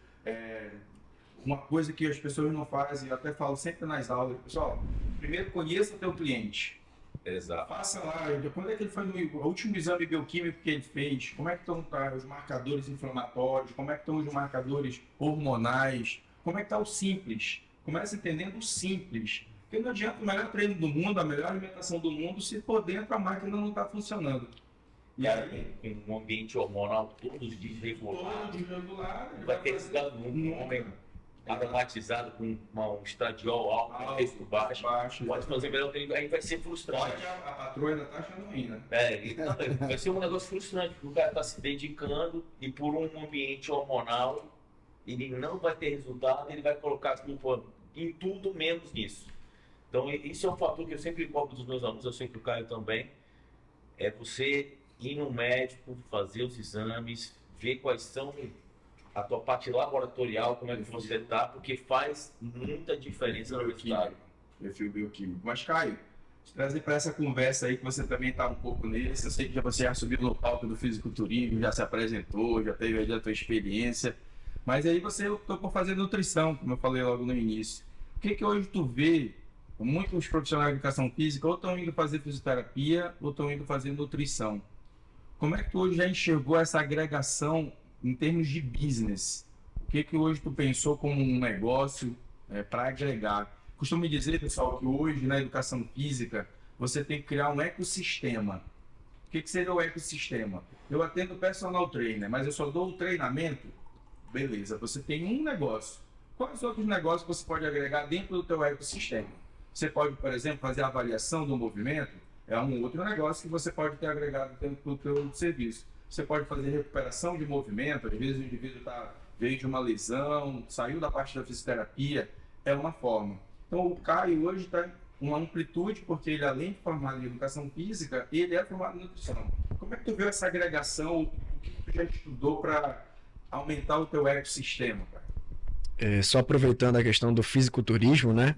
uma coisa que as pessoas não fazem, eu até falo sempre nas aulas, pessoal, primeiro conheça o teu cliente. Exato. Passa lá, quando é que ele foi no último exame bioquímico que ele fez, como é que estão os marcadores inflamatórios, como é que estão os marcadores hormonais, como é que está o simples. Começa entendendo o simples. Porque não adianta o melhor treino do mundo, a melhor alimentação do mundo, se por dentro a máquina não está funcionando. E aí, em um ambiente hormonal todos desregulado, vai ter esse um homem aromatizado com um estradiol alto, texto baixo, pode fazer melhor treino, aí vai ser frustrante. A patroa ainda está achando ruim, né? Vai ser um negócio frustrante, porque o cara está se dedicando e por um ambiente hormonal ele não vai ter resultado, ele vai colocar a culpa em tudo menos nisso. Então isso é um fator que eu sempre cobro dos meus alunos, eu sei que o Caio também, é você ir no médico, fazer os exames, ver quais são a tua parte laboratorial, como é que você está, porque faz muita diferença no resultado. Perfil bioquímico. Mas, Caio, te trazer para essa conversa aí, que você também está um pouco nesse, eu sei que você já subiu no palco do fisiculturismo, já se apresentou, já teve aí a tua experiência, mas aí você optou por fazer nutrição, como eu falei logo no início. O que hoje tu vê, muitos profissionais de educação física ou estão indo fazer fisioterapia ou estão indo fazer nutrição. Como é que tu hoje já enxergou essa agregação em termos de business? O que hoje tu pensou como um negócio para agregar? Costumo dizer, pessoal, que hoje na educação física você tem que criar um ecossistema. O que seria o ecossistema? Eu atendo personal trainer, mas eu só dou o treinamento? Beleza, você tem um negócio. Quais outros negócios você pode agregar dentro do teu ecossistema? Você pode, por exemplo, fazer a avaliação do movimento, é um outro negócio que você pode ter agregado dentro do teu serviço. Você pode fazer recuperação de movimento, às vezes o indivíduo veio de uma lesão, saiu da parte da fisioterapia, é uma forma. Então o Caio hoje está em uma amplitude, porque ele, além de formado em educação física, ele é formado em nutrição. Como é que tu viu essa agregação, o que tu já estudou para aumentar o teu ecossistema, cara? Só aproveitando a questão do fisiculturismo, né?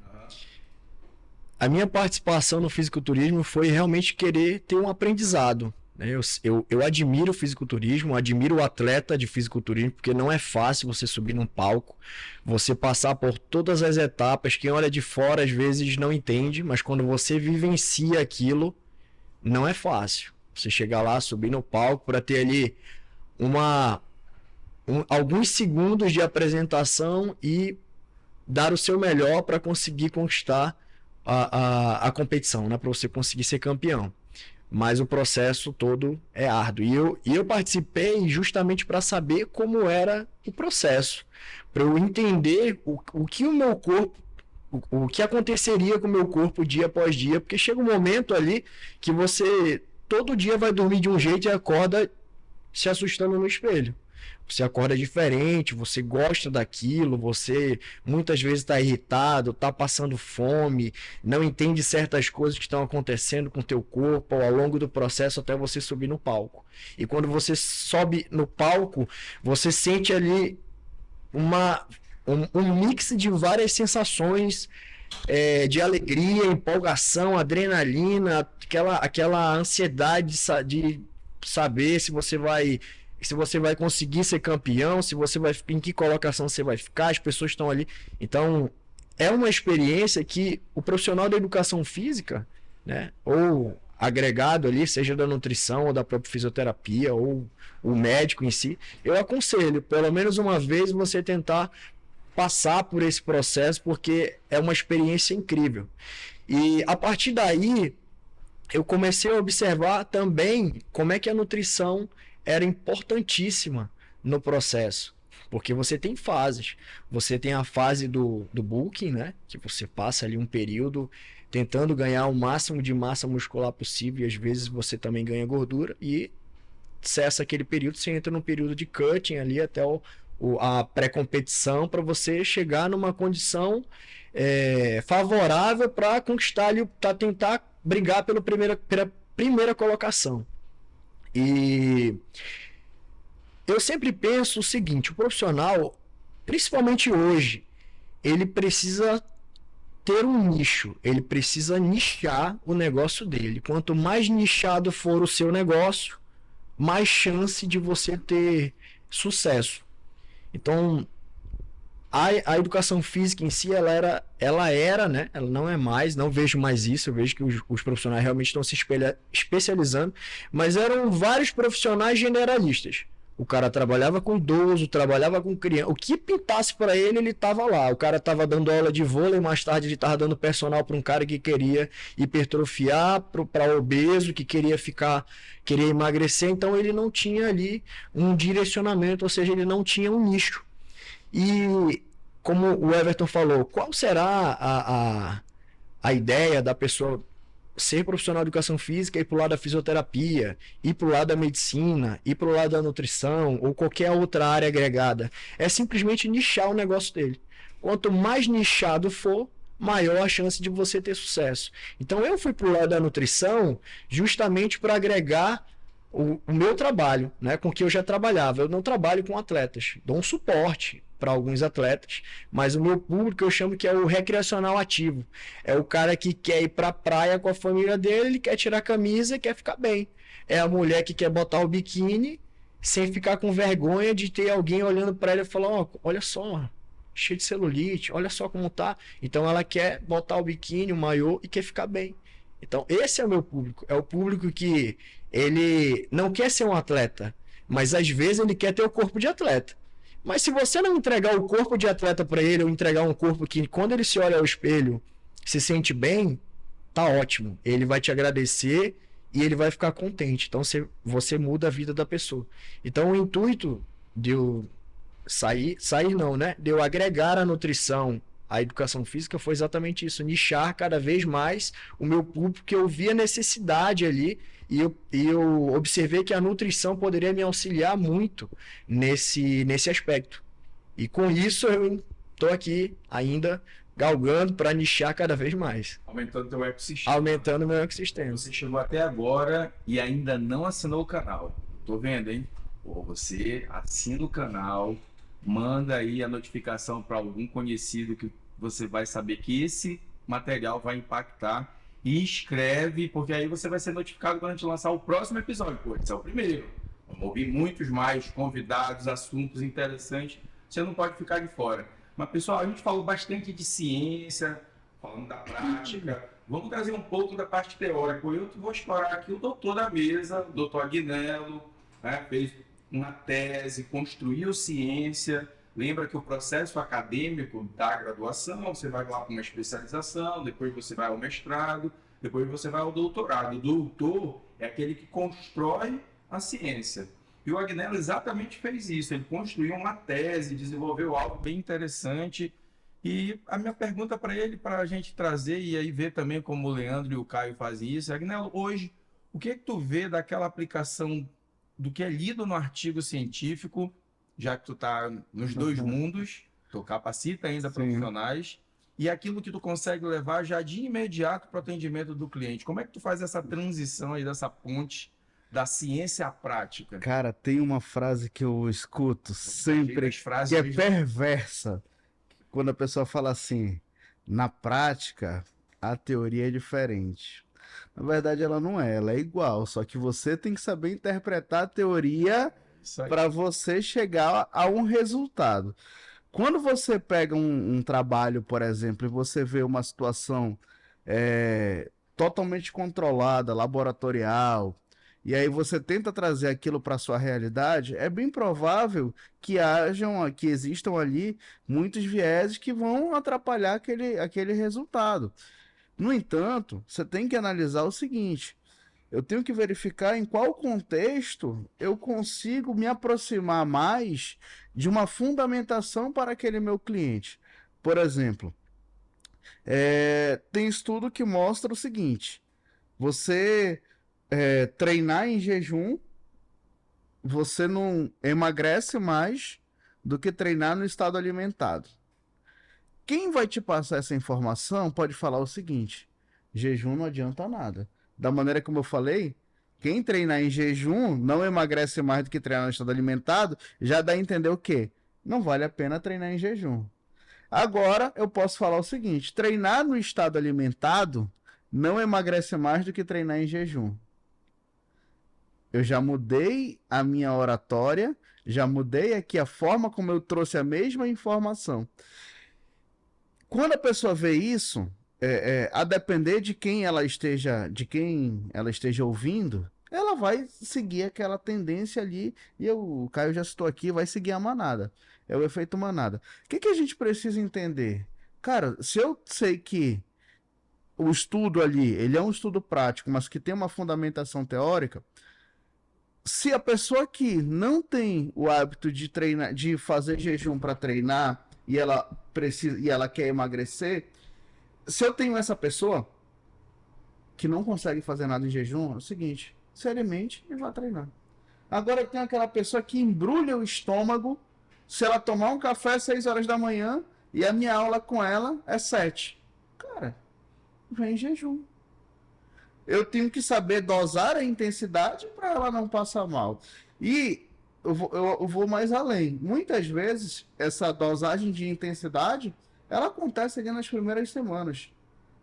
A minha participação no fisiculturismo foi realmente querer ter um aprendizado. né? Eu admiro o fisiculturismo, admiro o atleta de fisiculturismo, porque não é fácil você subir num palco, você passar por todas as etapas. Quem olha de fora às vezes não entende, mas quando você vivencia aquilo, não é fácil. Você chegar lá, subir no palco para ter ali alguns segundos de apresentação e dar o seu melhor para conseguir conquistar a competição, né? Para você conseguir ser campeão. Mas o processo todo é árduo. E eu participei justamente para saber como era o processo, para eu entender o que o meu corpo, o que aconteceria com o meu corpo dia após dia, porque chega um momento ali que você todo dia vai dormir de um jeito e acorda se assustando no espelho. Você acorda diferente, você gosta daquilo, você muitas vezes está irritado, está passando fome, não entende certas coisas que estão acontecendo com o teu corpo ao longo do processo até você subir no palco. E quando você sobe no palco, você sente ali um mix de várias sensações, de alegria, empolgação, adrenalina, aquela ansiedade de saber se você vai conseguir ser campeão, em que colocação você vai ficar, as pessoas estão ali. Então, é uma experiência que o profissional da educação física, né, ou agregado ali, seja da nutrição ou da própria fisioterapia, ou o médico em si, eu aconselho, pelo menos uma vez, você tentar passar por esse processo, porque é uma experiência incrível. E a partir daí, eu comecei a observar também como é que a nutrição era importantíssima no processo, porque você tem fases. Você tem a fase do bulking, né? Que você passa ali um período tentando ganhar o máximo de massa muscular possível, e às vezes você também ganha gordura, e cessa aquele período, você entra num período de cutting ali até a pré-competição, para você chegar numa condição favorável para conquistar ali, para tentar brigar pela primeira colocação. E eu sempre penso o seguinte: o profissional, principalmente hoje, ele precisa ter um nicho, ele precisa nichar o negócio dele. Quanto mais nichado for o seu negócio, mais chance de você ter sucesso. Então, a educação física em si, ela era, né? Ela não é mais, não vejo mais isso. Eu vejo que os profissionais realmente estão se especializando, mas eram vários profissionais generalistas. O cara trabalhava com idoso, trabalhava com criança. O que pintasse para ele estava lá. O cara estava dando aula de vôlei, mais tarde ele estava dando personal para um cara que queria hipertrofiar, para obeso, que queria emagrecer. Então ele não tinha ali um direcionamento, ou seja, ele não tinha um nicho. E como o Everton falou, qual será a ideia da pessoa ser profissional de educação física e ir para o lado da fisioterapia, ir para o lado da medicina, ir para o lado da nutrição ou qualquer outra área agregada? É simplesmente nichar o negócio dele. Quanto mais nichado for, maior a chance de você ter sucesso. Então eu fui para o lado da nutrição justamente para agregar o meu trabalho, né, com que eu já trabalhava. Eu não trabalho com atletas, dou um suporte para alguns atletas, mas o meu público eu chamo que é o recreacional ativo. É o cara que quer ir para a praia com a família dele, ele quer tirar a camisa e quer ficar bem. É a mulher que quer botar o biquíni sem ficar com vergonha de ter alguém olhando para ela e falar: ó, olha só, cheio de celulite, olha só como tá. Então ela quer botar o biquíni, o maiô e quer ficar bem. Então esse é o meu público. É o público que ele não quer ser um atleta, mas às vezes ele quer ter o corpo de atleta. Mas se você não entregar o corpo de atleta para ele, ou entregar um corpo que quando ele se olha ao espelho se sente bem, tá ótimo. Ele vai te agradecer e ele vai ficar contente. Então você muda a vida da pessoa. Então o intuito de eu sair não, né? De eu agregar a nutrição à educação física foi exatamente isso: nichar cada vez mais o meu público, porque eu via necessidade ali. E eu observei que a nutrição poderia me auxiliar muito nesse aspecto. E com isso eu estou aqui ainda galgando para nichar cada vez mais. Aumentando o teu ecossistema. Aumentando o meu ecossistema. Você chegou até agora e ainda não assinou o canal. Tô vendo, hein? Pô, você assina o canal, manda aí a notificação para algum conhecido que você vai saber que esse material vai impactar e inscreve, porque aí você vai ser notificado quando a gente lançar o próximo episódio. Pô, esse é o primeiro. Vamos ouvir muitos mais convidados, assuntos interessantes. Você não pode ficar de fora. Mas, pessoal, a gente falou bastante de ciência, falando da prática. Vamos trazer um pouco da parte teórica. Eu vou explorar aqui o doutor da mesa, o doutor Agnello, né? Fez uma tese, construiu ciência. Lembra que o processo acadêmico da graduação, você vai lá para uma especialização, depois você vai ao mestrado, depois você vai ao doutorado. O doutor é aquele que constrói a ciência. E o Agnello exatamente fez isso. Ele construiu uma tese, desenvolveu algo bem interessante. E a minha pergunta para ele, para a gente trazer e aí ver também como o Leandro e o Caio fazem isso, Agnello, hoje, o que é que tu vê daquela aplicação do que é lido no artigo científico, já que tu está nos dois mundos, tu capacita ainda profissionais, e aquilo que tu consegue levar já de imediato para o atendimento do cliente? Como é que tu faz essa transição aí, dessa ponte da ciência à prática? Cara, tem uma frase que eu escuto sempre, frases que é mesmo. perversa. Quando a pessoa fala assim, na prática, a teoria é diferente. Na verdade, ela não é, ela é igual, só que você tem que saber interpretar a teoria para você chegar a um resultado. Quando você pega um trabalho, por exemplo, e você vê uma situação totalmente controlada, laboratorial, e aí você tenta trazer aquilo para a sua realidade, é bem provável que existam ali muitos vieses que vão atrapalhar aquele resultado. No entanto, você tem que analisar o seguinte: eu tenho que verificar em qual contexto eu consigo me aproximar mais de uma fundamentação para aquele meu cliente. Por exemplo, tem estudo que mostra o seguinte: você treinar em jejum, você não emagrece mais do que treinar no estado alimentado. Quem vai te passar essa informação pode falar o seguinte: jejum não adianta nada. Da maneira como eu falei, quem treinar em jejum não emagrece mais do que treinar no estado alimentado, já dá a entender o quê? Não vale a pena treinar em jejum. Agora, eu posso falar o seguinte: treinar no estado alimentado não emagrece mais do que treinar em jejum. Eu já mudei a minha oratória, já mudei aqui a forma como eu trouxe a mesma informação. Quando a pessoa vê isso, a depender de quem ela esteja ouvindo, ela vai seguir aquela tendência ali, e o Caio já citou aqui, vai seguir a manada. É o efeito manada. O que a gente precisa entender? Cara, se eu sei que o estudo ali, ele é um estudo prático, mas que tem uma fundamentação teórica, se a pessoa que não tem o hábito de treinar, de fazer jejum para treinar, e ela quer emagrecer, se eu tenho essa pessoa que não consegue fazer nada em jejum, é o seguinte: se alimente e vá treinar. Agora eu tenho aquela pessoa que embrulha o estômago se ela tomar um café às 6 horas da manhã e a minha aula com ela é 7. Cara, vem em jejum. Eu tenho que saber dosar a intensidade para ela não passar mal. E eu vou mais além. Muitas vezes, essa dosagem de intensidade, ela acontece ali nas primeiras semanas.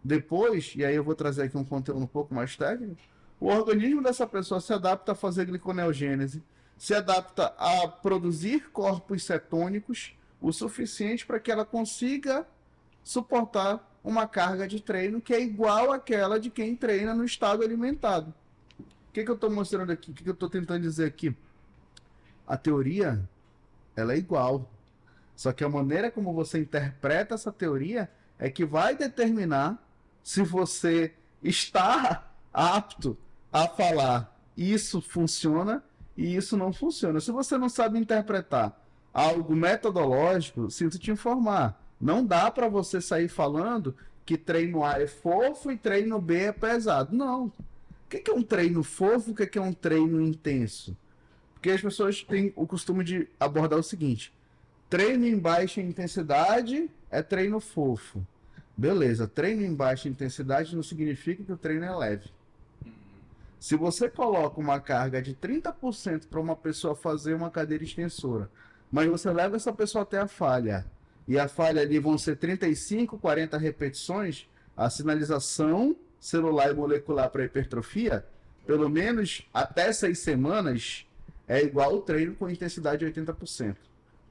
Depois, e aí eu vou trazer aqui um conteúdo um pouco mais técnico, o organismo dessa pessoa se adapta a fazer gliconeogênese, se adapta a produzir corpos cetônicos o suficiente para que ela consiga suportar uma carga de treino que é igual àquela de quem treina no estado alimentado. O que eu estou mostrando aqui? O que eu estou tentando dizer aqui? A teoria, ela é igual. Só que a maneira como você interpreta essa teoria é que vai determinar se você está apto a falar isso funciona e isso não funciona. Se você não sabe interpretar algo metodológico, sinto te informar. Não dá para você sair falando que treino A é fofo e treino B é pesado. Não. O que é um treino fofo? O que é um treino intenso? Porque as pessoas têm o costume de abordar o seguinte: treino em baixa intensidade é treino fofo. Beleza, treino em baixa intensidade não significa que o treino é leve. Se você coloca uma carga de 30% para uma pessoa fazer uma cadeira extensora, mas você leva essa pessoa até a falha, e a falha ali vão ser 35, 40 repetições, a sinalização celular e molecular para hipertrofia, pelo menos até 6 semanas, é igual o treino com intensidade de 80%.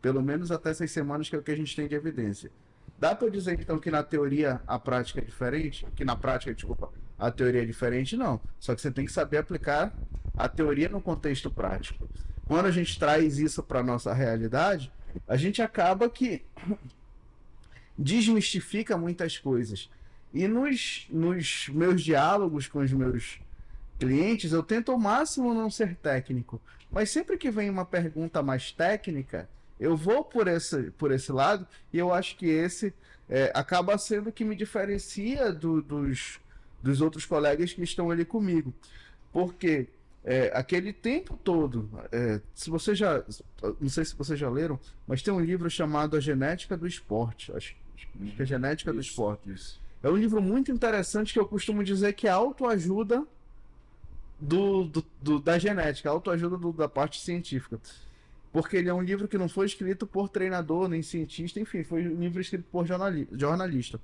Pelo menos até 6 semanas, que é o que a gente tem de evidência. Dá para dizer, então, que na teoria a prática é diferente? Que na prática, desculpa, a teoria é diferente? Não. Só que você tem que saber aplicar a teoria no contexto prático. Quando a gente traz isso para a nossa realidade, a gente acaba que desmistifica muitas coisas. E nos meus diálogos com os meus clientes, eu tento ao máximo não ser técnico. Mas sempre que vem uma pergunta mais técnica, eu vou por esse lado, e eu acho que esse acaba sendo o que me diferencia dos outros colegas que estão ali comigo. Porque aquele tempo todo, se você já, não sei se vocês já leram, mas tem um livro chamado A Genética do Esporte, acho que é Genética do Esporte. Isso. É um livro muito interessante que eu costumo dizer que é autoajuda da genética, autoajuda da parte científica. Porque ele é um livro que não foi escrito por treinador, nem cientista, enfim, foi um livro escrito por jornalista.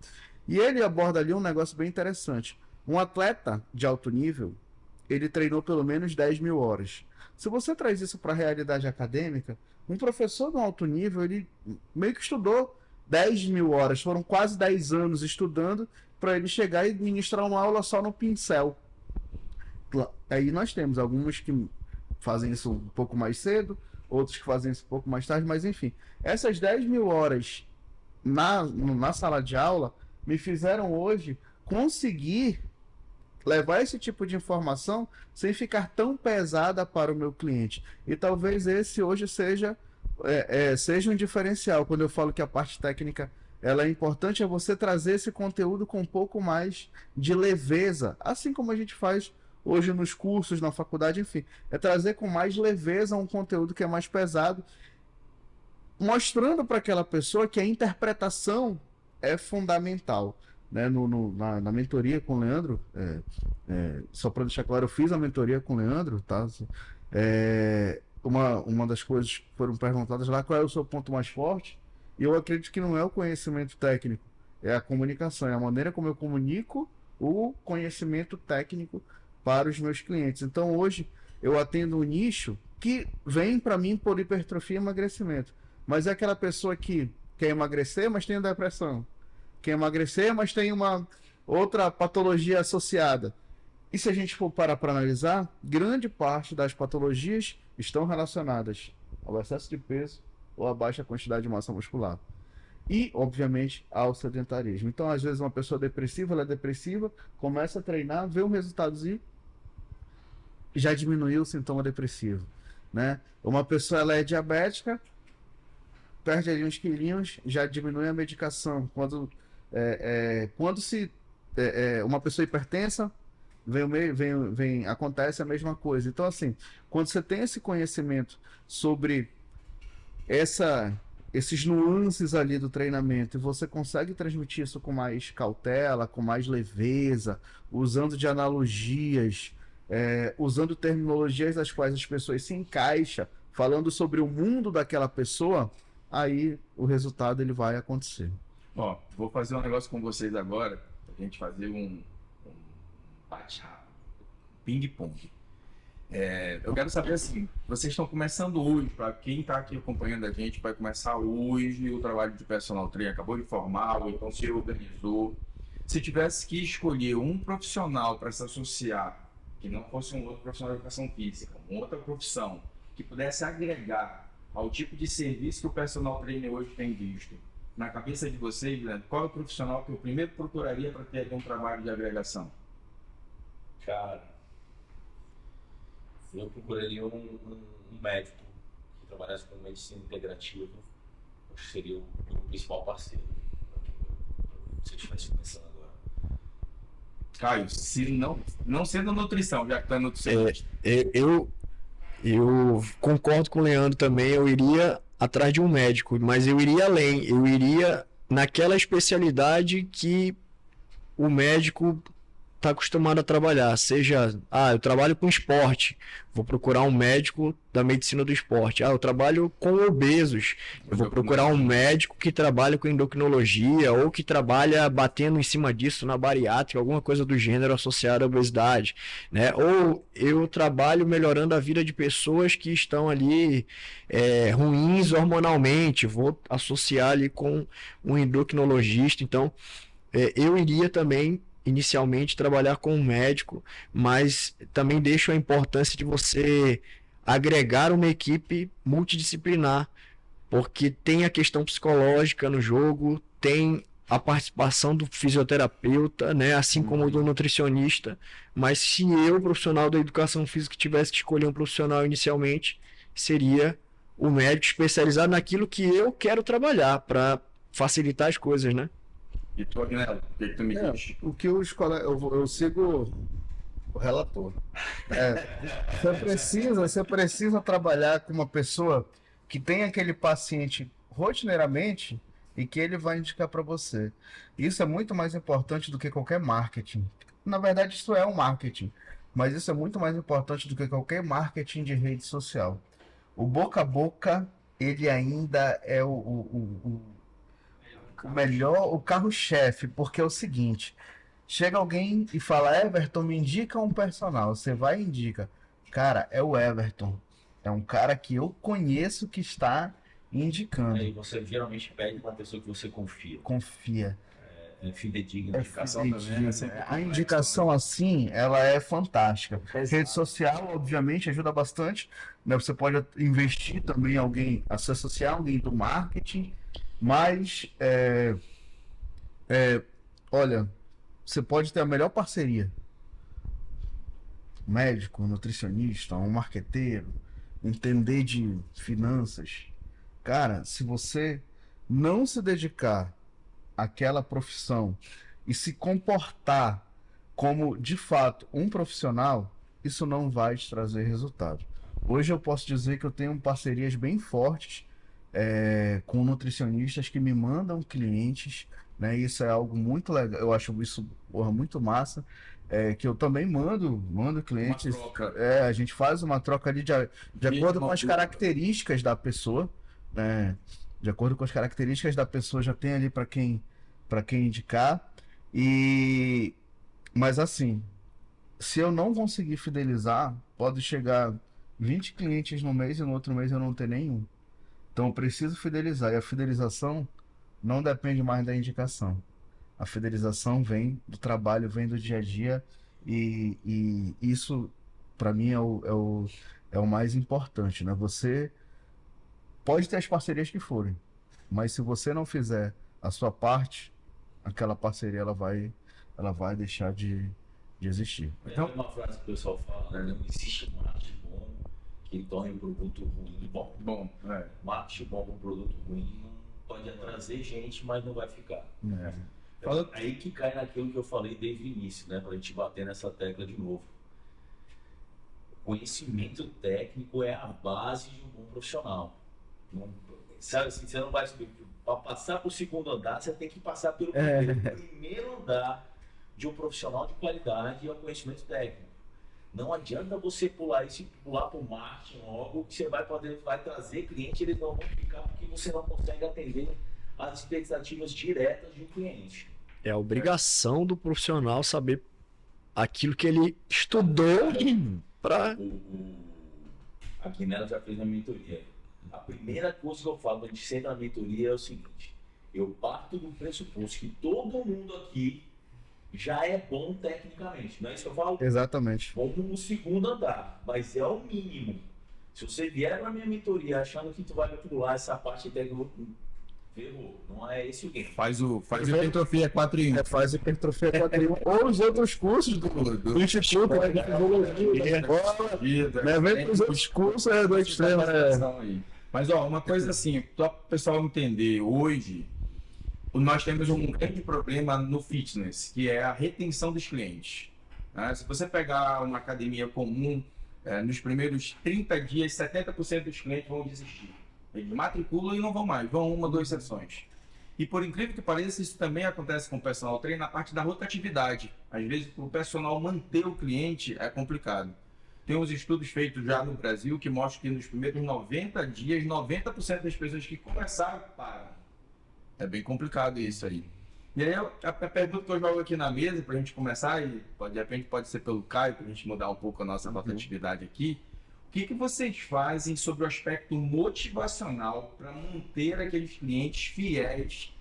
E ele aborda ali um negócio bem interessante. Um atleta de alto nível, ele treinou pelo menos 10 mil horas. Se você traz isso para a realidade acadêmica, um professor de um alto nível, ele meio que estudou 10 mil horas, foram quase 10 anos estudando para ele chegar e ministrar uma aula só no pincel. Aí nós temos alguns que fazem isso um pouco mais cedo, outros que fazem isso um pouco mais tarde, mas enfim, essas 10 mil horas na sala de aula me fizeram hoje conseguir levar esse tipo de informação sem ficar tão pesada para o meu cliente. E talvez esse hoje seja um diferencial. Quando eu falo que a parte técnica ela é importante, é você trazer esse conteúdo com um pouco mais de leveza, assim como a gente faz hoje nos cursos, na faculdade, enfim. É trazer com mais leveza um conteúdo que é mais pesado, mostrando para aquela pessoa que a interpretação é fundamental. Né? Na mentoria com o Leandro, só para deixar claro, eu fiz a mentoria com o Leandro, tá? Uma das coisas que foram perguntadas lá, qual é o seu ponto mais forte? E eu acredito que não é o conhecimento técnico, é a comunicação, é a maneira como eu comunico o conhecimento técnico para os meus clientes. Então hoje eu atendo um nicho que vem para mim por hipertrofia e emagrecimento, mas é aquela pessoa que quer emagrecer, mas tem depressão, quer emagrecer, mas tem uma outra patologia associada. E se a gente for parar para analisar, grande parte das patologias estão relacionadas ao excesso de peso ou à baixa quantidade de massa muscular. E, obviamente, ao sedentarismo. Então, às vezes, uma pessoa depressiva, ela é depressiva, começa a treinar, vê um resultadozinho, já diminuiu o sintoma depressivo. Né? Uma pessoa ela é diabética, perde ali uns quilinhos, já diminui a medicação. Quando uma pessoa hipertensa, acontece a mesma coisa. Então, assim, quando você tem esse conhecimento sobre esses nuances ali do treinamento e você consegue transmitir isso com mais cautela, com mais leveza, usando de analogias, usando terminologias das quais as pessoas se encaixam, falando sobre o mundo daquela pessoa, aí o resultado ele vai acontecer. Ó, vou fazer um negócio com vocês agora, pra gente fazer um bate-rápido, ping-pong. Eu quero saber assim, vocês estão começando hoje, para quem está aqui acompanhando a gente, vai começar hoje o trabalho de personal trainer, acabou de formar, ou então se organizou. Se tivesse que escolher um profissional para se associar, que não fosse um outro profissional de educação física, uma outra profissão, que pudesse agregar ao tipo de serviço que o personal trainer hoje tem visto, na cabeça de vocês, né, qual é o profissional que eu primeiro procuraria para ter aqui um trabalho de agregação? Cara, eu procuraria um médico que trabalhasse com medicina integrativa. Acho que seria o principal parceiro. Se eu estivesse pensando agora. Caio, se não sendo nutrição, já que está nutricionista. Eu concordo com o Leandro também, eu iria atrás de um médico, mas eu iria além, eu iria naquela especialidade que o médico está acostumado a trabalhar, seja, eu trabalho com esporte, vou procurar um médico da medicina do esporte. Eu trabalho com obesos, eu vou procurar um médico que trabalha com endocrinologia ou que trabalha batendo em cima disso na bariátrica, alguma coisa do gênero associada à obesidade, né? Ou eu trabalho melhorando a vida de pessoas que estão ali ruins hormonalmente, vou associar ali com um endocrinologista. Então, eu iria também inicialmente trabalhar com um médico, mas também deixo a importância de você agregar uma equipe multidisciplinar, porque tem a questão psicológica no jogo, tem a participação do fisioterapeuta, né, assim como do nutricionista. Mas se eu, profissional da educação física, tivesse que escolher um profissional inicialmente, seria o médico especializado naquilo que eu quero trabalhar para facilitar as coisas, né? E tu, Agnello, o que tu me diz? O que os colegas. Eu sigo o relator. Você precisa trabalhar com uma pessoa que tem aquele paciente rotineiramente e que ele vai indicar para você. Isso é muito mais importante do que qualquer marketing. Na verdade, isso é um marketing, mas isso é muito mais importante do que qualquer marketing de rede social. O boca a boca, ele ainda é o melhor, o carro-chefe, porque é o seguinte: chega alguém e fala, Everton, me indica um personal. Você vai e indica. Cara, é o Everton. É um cara que eu conheço que está indicando. Aí você geralmente pede para uma pessoa que você confia. Confia. É fidedigna. A indicação assim, ela é fantástica. Rede social, obviamente, ajuda bastante, né? Você pode investir também em alguém, associar alguém do marketing, mas olha, você pode ter a melhor parceria. Médico, nutricionista, um marqueteiro, entender de finanças. Cara, se você não se dedicar àquela profissão e se comportar como, de fato, um profissional, isso não vai te trazer resultado. Hoje eu posso dizer que eu tenho parcerias bem fortes com nutricionistas que me mandam clientes, né? Isso é algo muito legal, eu acho isso muito massa. Que eu também mando clientes. A gente faz uma troca ali de acordo com as características da pessoa, né? De acordo com as características da pessoa, já tem ali para quem indicar. Mas assim, se eu não conseguir fidelizar, pode chegar 20 clientes no mês e no outro mês eu não ter nenhum. Então eu preciso fidelizar, e a fidelização não depende mais da indicação. A fidelização vem do trabalho, vem do dia a dia, e isso, para mim, é o mais importante, né? Você pode ter as parcerias que forem, mas se você não fizer a sua parte, aquela parceria ela vai deixar de existir. Então, uma frase que o pessoal fala, né? Não existe marketing bom que torne um produto ruim bom. Marketing bom com um produto ruim não pode trazer gente, mas não vai ficar. Aí que cai naquilo que eu falei desde o início, né? Pra gente bater nessa tecla de novo. Conhecimento técnico é a base de um bom profissional. Sabe assim, você não vai subir. Para passar para o segundo andar, você tem que passar pelo primeiro andar de um profissional de qualidade e o conhecimento técnico. Não adianta você pular isso e pular para o marketing logo, que você vai trazer cliente, eles não vão ficar porque você não consegue atender as expectativas diretas de um cliente. É a obrigação do profissional saber aquilo que ele estudou para... A Agnello já fez na mentoria. A primeira coisa que eu falo quando a gente senta na mentoria é o seguinte: eu parto do pressuposto que todo mundo aqui já é bom tecnicamente, não é isso que eu falo? Exatamente. Bom no segundo andar, mas é o mínimo. Se você vier para minha mentoria achando que tu vai pular essa parte técnica, ferrou. Não é esse o game. Faz o hipertrofia 4 em 1. Faz o hipertrofia 4 em 1 ou os outros cursos do Instituto de Fisiologia. Vem para os outros cursos do Extremo. Mas uma coisa assim, para o pessoal entender, hoje nós temos um grande problema no fitness, que é a retenção dos clientes. Se você pegar uma academia comum, nos primeiros 30 dias, 70% dos clientes vão desistir. Eles matriculam e não vão mais, vão 1 ou 2 sessões. E por incrível que pareça, isso também acontece com o personal trainer na parte da rotatividade. Às vezes, para o personal manter o cliente é complicado. Tem uns estudos feitos já no Brasil que mostram que nos primeiros 90 dias, 90% das pessoas que começaram param. É bem complicado isso aí. E aí, a pergunta que eu jogo aqui na mesa, para a gente começar, e de repente pode ser pelo Caio, para a gente mudar um pouco a nossa rotatividade aqui. O que vocês fazem sobre o aspecto motivacional para manter aqueles clientes fiéis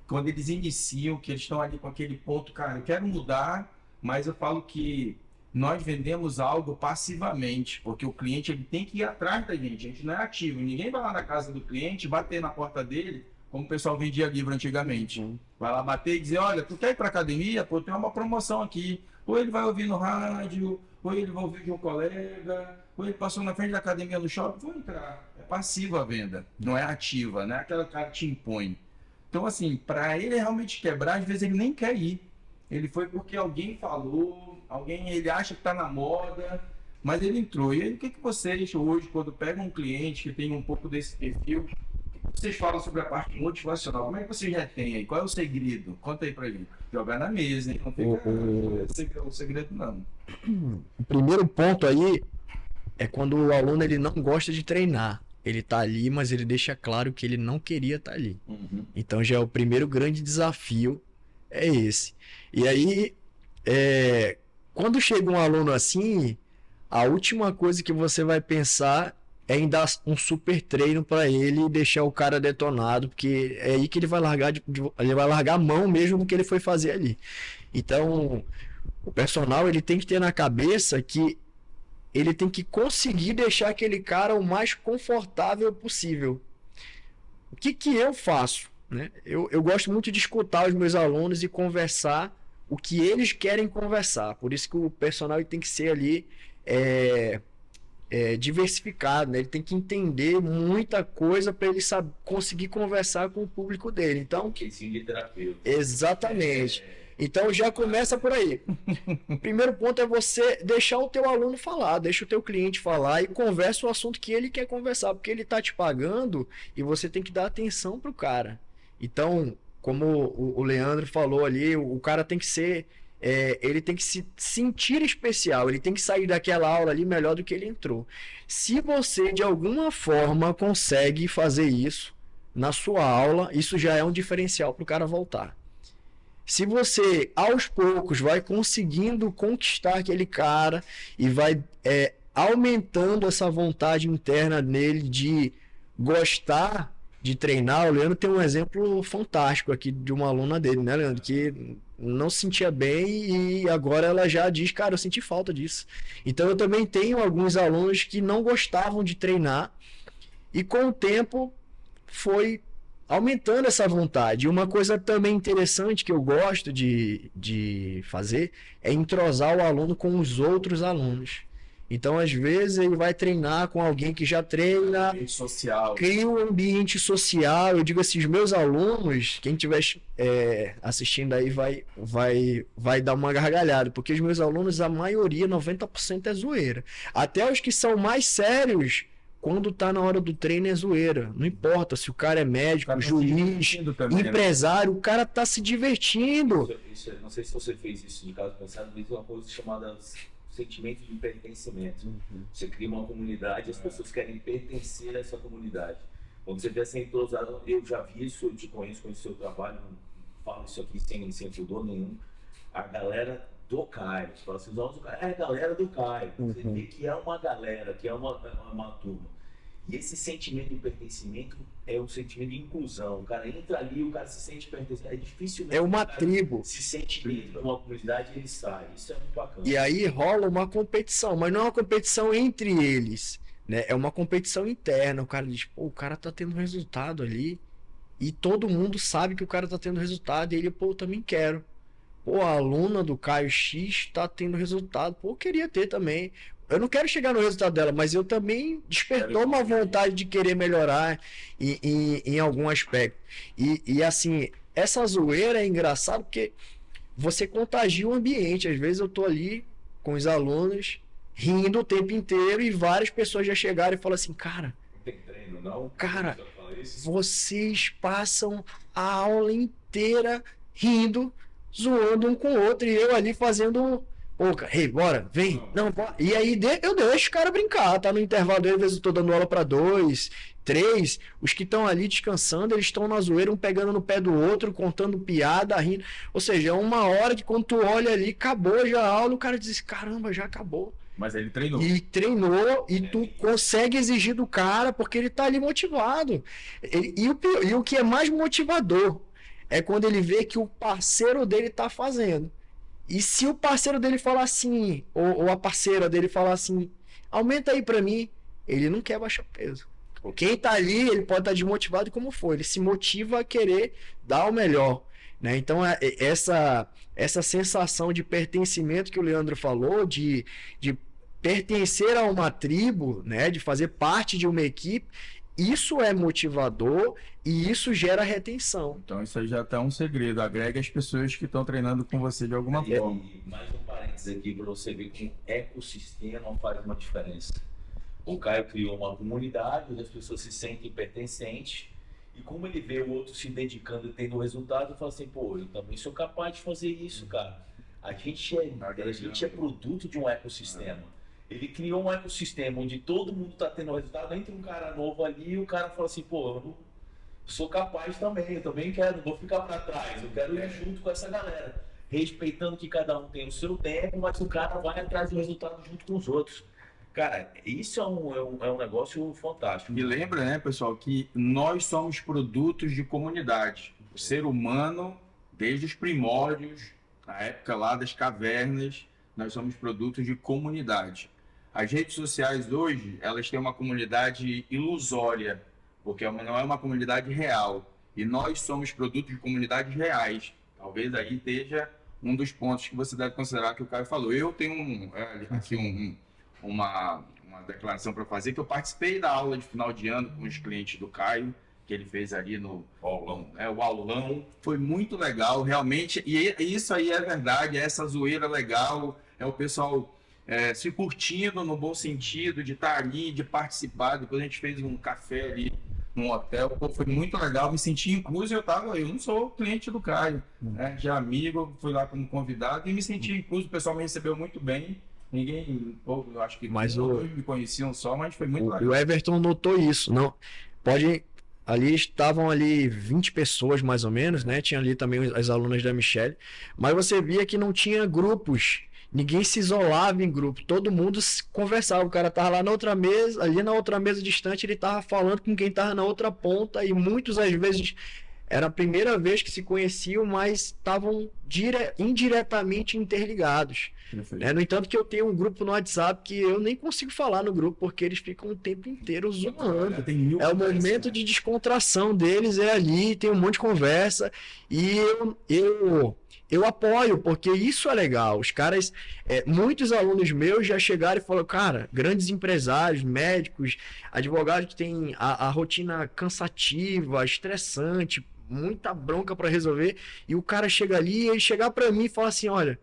quando eles iniciam, que eles estão ali com aquele ponto, cara, eu quero mudar, mas eu falo que nós vendemos algo passivamente, porque o cliente ele tem que ir atrás da gente, a gente não é ativo, ninguém vai lá na casa do cliente, bater na porta dele, como o pessoal vendia livro antigamente. Vai lá bater e dizer, olha, tu quer ir para academia? Pô, tem uma promoção aqui. Ou ele vai ouvir no rádio, ou ele vai ouvir de um colega, ou ele passou na frente da academia no shopping, vou entrar. É passiva a venda, não é ativa, não é aquela cara que te impõe. Então, assim, para ele realmente quebrar, às vezes ele nem quer ir. Ele foi porque alguém falou, ele acha que está na moda, mas ele entrou. E aí, o que vocês hoje, quando pegam um cliente que tem um pouco desse perfil, vocês falam sobre a parte motivacional? Como é que vocês retêm aí? Qual é o segredo? Conta aí pra gente. Jogar na mesa, hein? Não fica o segredo, não. O primeiro ponto aí é quando o aluno ele não gosta de treinar. Ele tá ali, mas ele deixa claro que ele não queria estar ali. Então já é o primeiro grande desafio, é esse. E aí, quando chega um aluno assim, a última coisa que você vai pensar é em dar um super treino para ele e deixar o cara detonado, porque é aí que ele vai largar, ele vai largar a mão mesmo do que ele foi fazer ali. Então, o personal ele tem que ter na cabeça que ele tem que conseguir deixar aquele cara o mais confortável possível. O que eu faço? Né? Eu gosto muito de escutar os meus alunos e conversar o que eles querem conversar. Por isso que o personal ele tem que ser ali diversificado, né? Ele tem que entender muita coisa para ele conseguir conversar com o público dele. Então, exatamente. Então já começa por aí. O primeiro ponto é você deixar o teu aluno falar, deixa o teu cliente falar e conversa o assunto que ele quer conversar, porque ele tá te pagando e você tem que dar atenção pro cara. Então, como o Leandro falou ali, o cara tem que ser ele tem que se sentir especial, ele tem que sair daquela aula ali melhor do que ele entrou. Se você de alguma forma consegue fazer isso na sua aula, isso já é um diferencial para o cara voltar. Se você aos poucos vai conseguindo conquistar aquele cara e vai aumentando essa vontade interna nele de gostar de treinar, o Leandro tem um exemplo fantástico aqui de uma aluna dele, né, Leandro? Que não se sentia bem e agora ela já diz, cara, eu senti falta disso. Então eu também tenho alguns alunos que não gostavam de treinar e com o tempo foi aumentando essa vontade. E uma coisa também interessante que eu gosto de fazer é entrosar o aluno com os outros alunos. Então, às vezes, ele vai treinar com alguém que já treina, cria um ambiente social. Eu digo assim, os meus alunos, quem estiver assistindo aí vai dar uma gargalhada, porque os meus alunos, a maioria, 90% é zoeira. Até os que são mais sérios, quando tá na hora do treino é zoeira. Não importa se o cara é médico, juiz, empresário, o cara tá se divertindo. Não sei se você fez isso de caso pensado, mas uma coisa chamada sentimento de pertencimento. Você cria uma comunidade, as pessoas querem pertencer a essa comunidade. Quando você vê essa entrosada, eu já vi isso, eu te conheço o seu trabalho, não falo isso aqui sem pudor nenhum. A galera do Caio, é a galera do Caio. Você vê que é uma galera, que é uma turma. E esse sentimento de pertencimento é um sentimento de inclusão. O cara entra ali, o cara se sente pertencente. É difícil mesmo. É uma tribo. Se sente dentro de uma comunidade e ele sai. Isso é muito bacana. E aí rola uma competição, mas não é uma competição entre eles, né? É uma competição interna. O cara diz, pô, o cara tá tendo resultado ali. E todo mundo sabe que o cara tá tendo resultado. E ele, pô, eu também quero. Pô, a aluna do Caio X tá tendo resultado. Pô, eu queria ter também. Eu não quero chegar no resultado dela, mas eu também despertou uma vontade de querer melhorar em algum aspecto. E assim, essa zoeira é engraçada porque você contagia o ambiente. Às vezes eu tô ali com os alunos rindo o tempo inteiro e várias pessoas já chegaram e falam assim, cara, não tem treino, não? Cara, vocês passam a aula inteira rindo, zoando um com o outro, e eu ali fazendo... Pô, cara, hey, bora, vem, não, bora. E aí eu deixo o cara brincar, tá no intervalo dele, às vezes eu tô dando aula pra 2, 3, os que estão ali descansando, eles estão na zoeira, um pegando no pé do outro, contando piada, rindo. Ou seja, é uma hora que quando tu olha ali, acabou já a aula, o cara diz, caramba, já acabou. Mas ele treinou. E treinou, e tu consegue exigir do cara, porque ele tá ali motivado. E o que é mais motivador é quando ele vê que o parceiro dele tá fazendo. E se o parceiro dele falar assim, ou a parceira dele falar assim, aumenta aí pra mim, ele não quer baixar peso. Quem tá ali, ele pode estar desmotivado como for, ele se motiva a querer dar o melhor, né? Então, essa sensação de pertencimento que o Leandro falou, de pertencer a uma tribo, né? De fazer parte de uma equipe, isso é motivador e isso gera retenção. Então isso aí já tá um segredo. Agrega as pessoas que estão treinando com você de alguma forma. E mais um parênteses aqui para você ver que um ecossistema faz uma diferença. O Caio criou uma comunidade onde as pessoas se sentem pertencentes e como ele vê o outro se dedicando e tendo resultado, ele fala assim, pô, eu também sou capaz de fazer isso, cara. A gente é produto de um ecossistema. Ele criou um ecossistema onde todo mundo está tendo resultado, entra um cara novo ali e o cara fala assim, pô, eu sou capaz também, eu também quero, não vou ficar para trás, eu quero ir junto com essa galera, respeitando que cada um tem o seu tempo, mas o cara vai atrás do resultado junto com os outros. Cara, isso é um negócio fantástico. Me lembra, né, pessoal, que nós somos produtos de comunidade. O ser humano, desde os primórdios, na época lá das cavernas, nós somos produtos de comunidade. As redes sociais hoje, elas têm uma comunidade ilusória, porque não é uma comunidade real. E nós somos produtos de comunidades reais. Talvez aí esteja um dos pontos que você deve considerar que o Caio falou. Eu tenho uma declaração para fazer, que eu participei da aula de final de ano com os clientes do Caio, que ele fez ali no o aulão. Foi muito legal, realmente. E isso aí é verdade, é essa zoeira legal, é o pessoal... se curtindo no bom sentido, de estar ali, de participar. Depois a gente fez um café ali num hotel, pô, foi muito legal, me senti incluso. Eu não sou cliente do Caio, né, de amigo, fui lá como convidado e me senti incluso. O pessoal me recebeu muito bem, ninguém, pô, eu acho que todos me conheciam só, mas foi muito legal. O Everton notou isso, não pode... Ali estavam ali 20 pessoas mais ou menos, né? Tinha ali também as alunas da Michelle, mas você via que não tinha grupos. Ninguém se isolava em grupo, todo mundo conversava. O cara tava lá na outra mesa, ali na outra mesa distante, ele tava falando com quem tava na outra ponta, e muitos às vezes era a primeira vez que se conheciam, mas estavam indiretamente interligados. Né? No entanto, que eu tenho um grupo no WhatsApp que eu nem consigo falar no grupo, porque eles ficam o tempo inteiro zoando. É o momento de descontração deles, é ali, tem um monte de conversa, e eu apoio, porque isso é legal. Os caras, muitos alunos meus já chegaram e falaram, cara, grandes empresários, médicos, advogados que têm a rotina cansativa, estressante, muita bronca para resolver, e o cara chega ali e ele chegar para mim e falar assim, olha,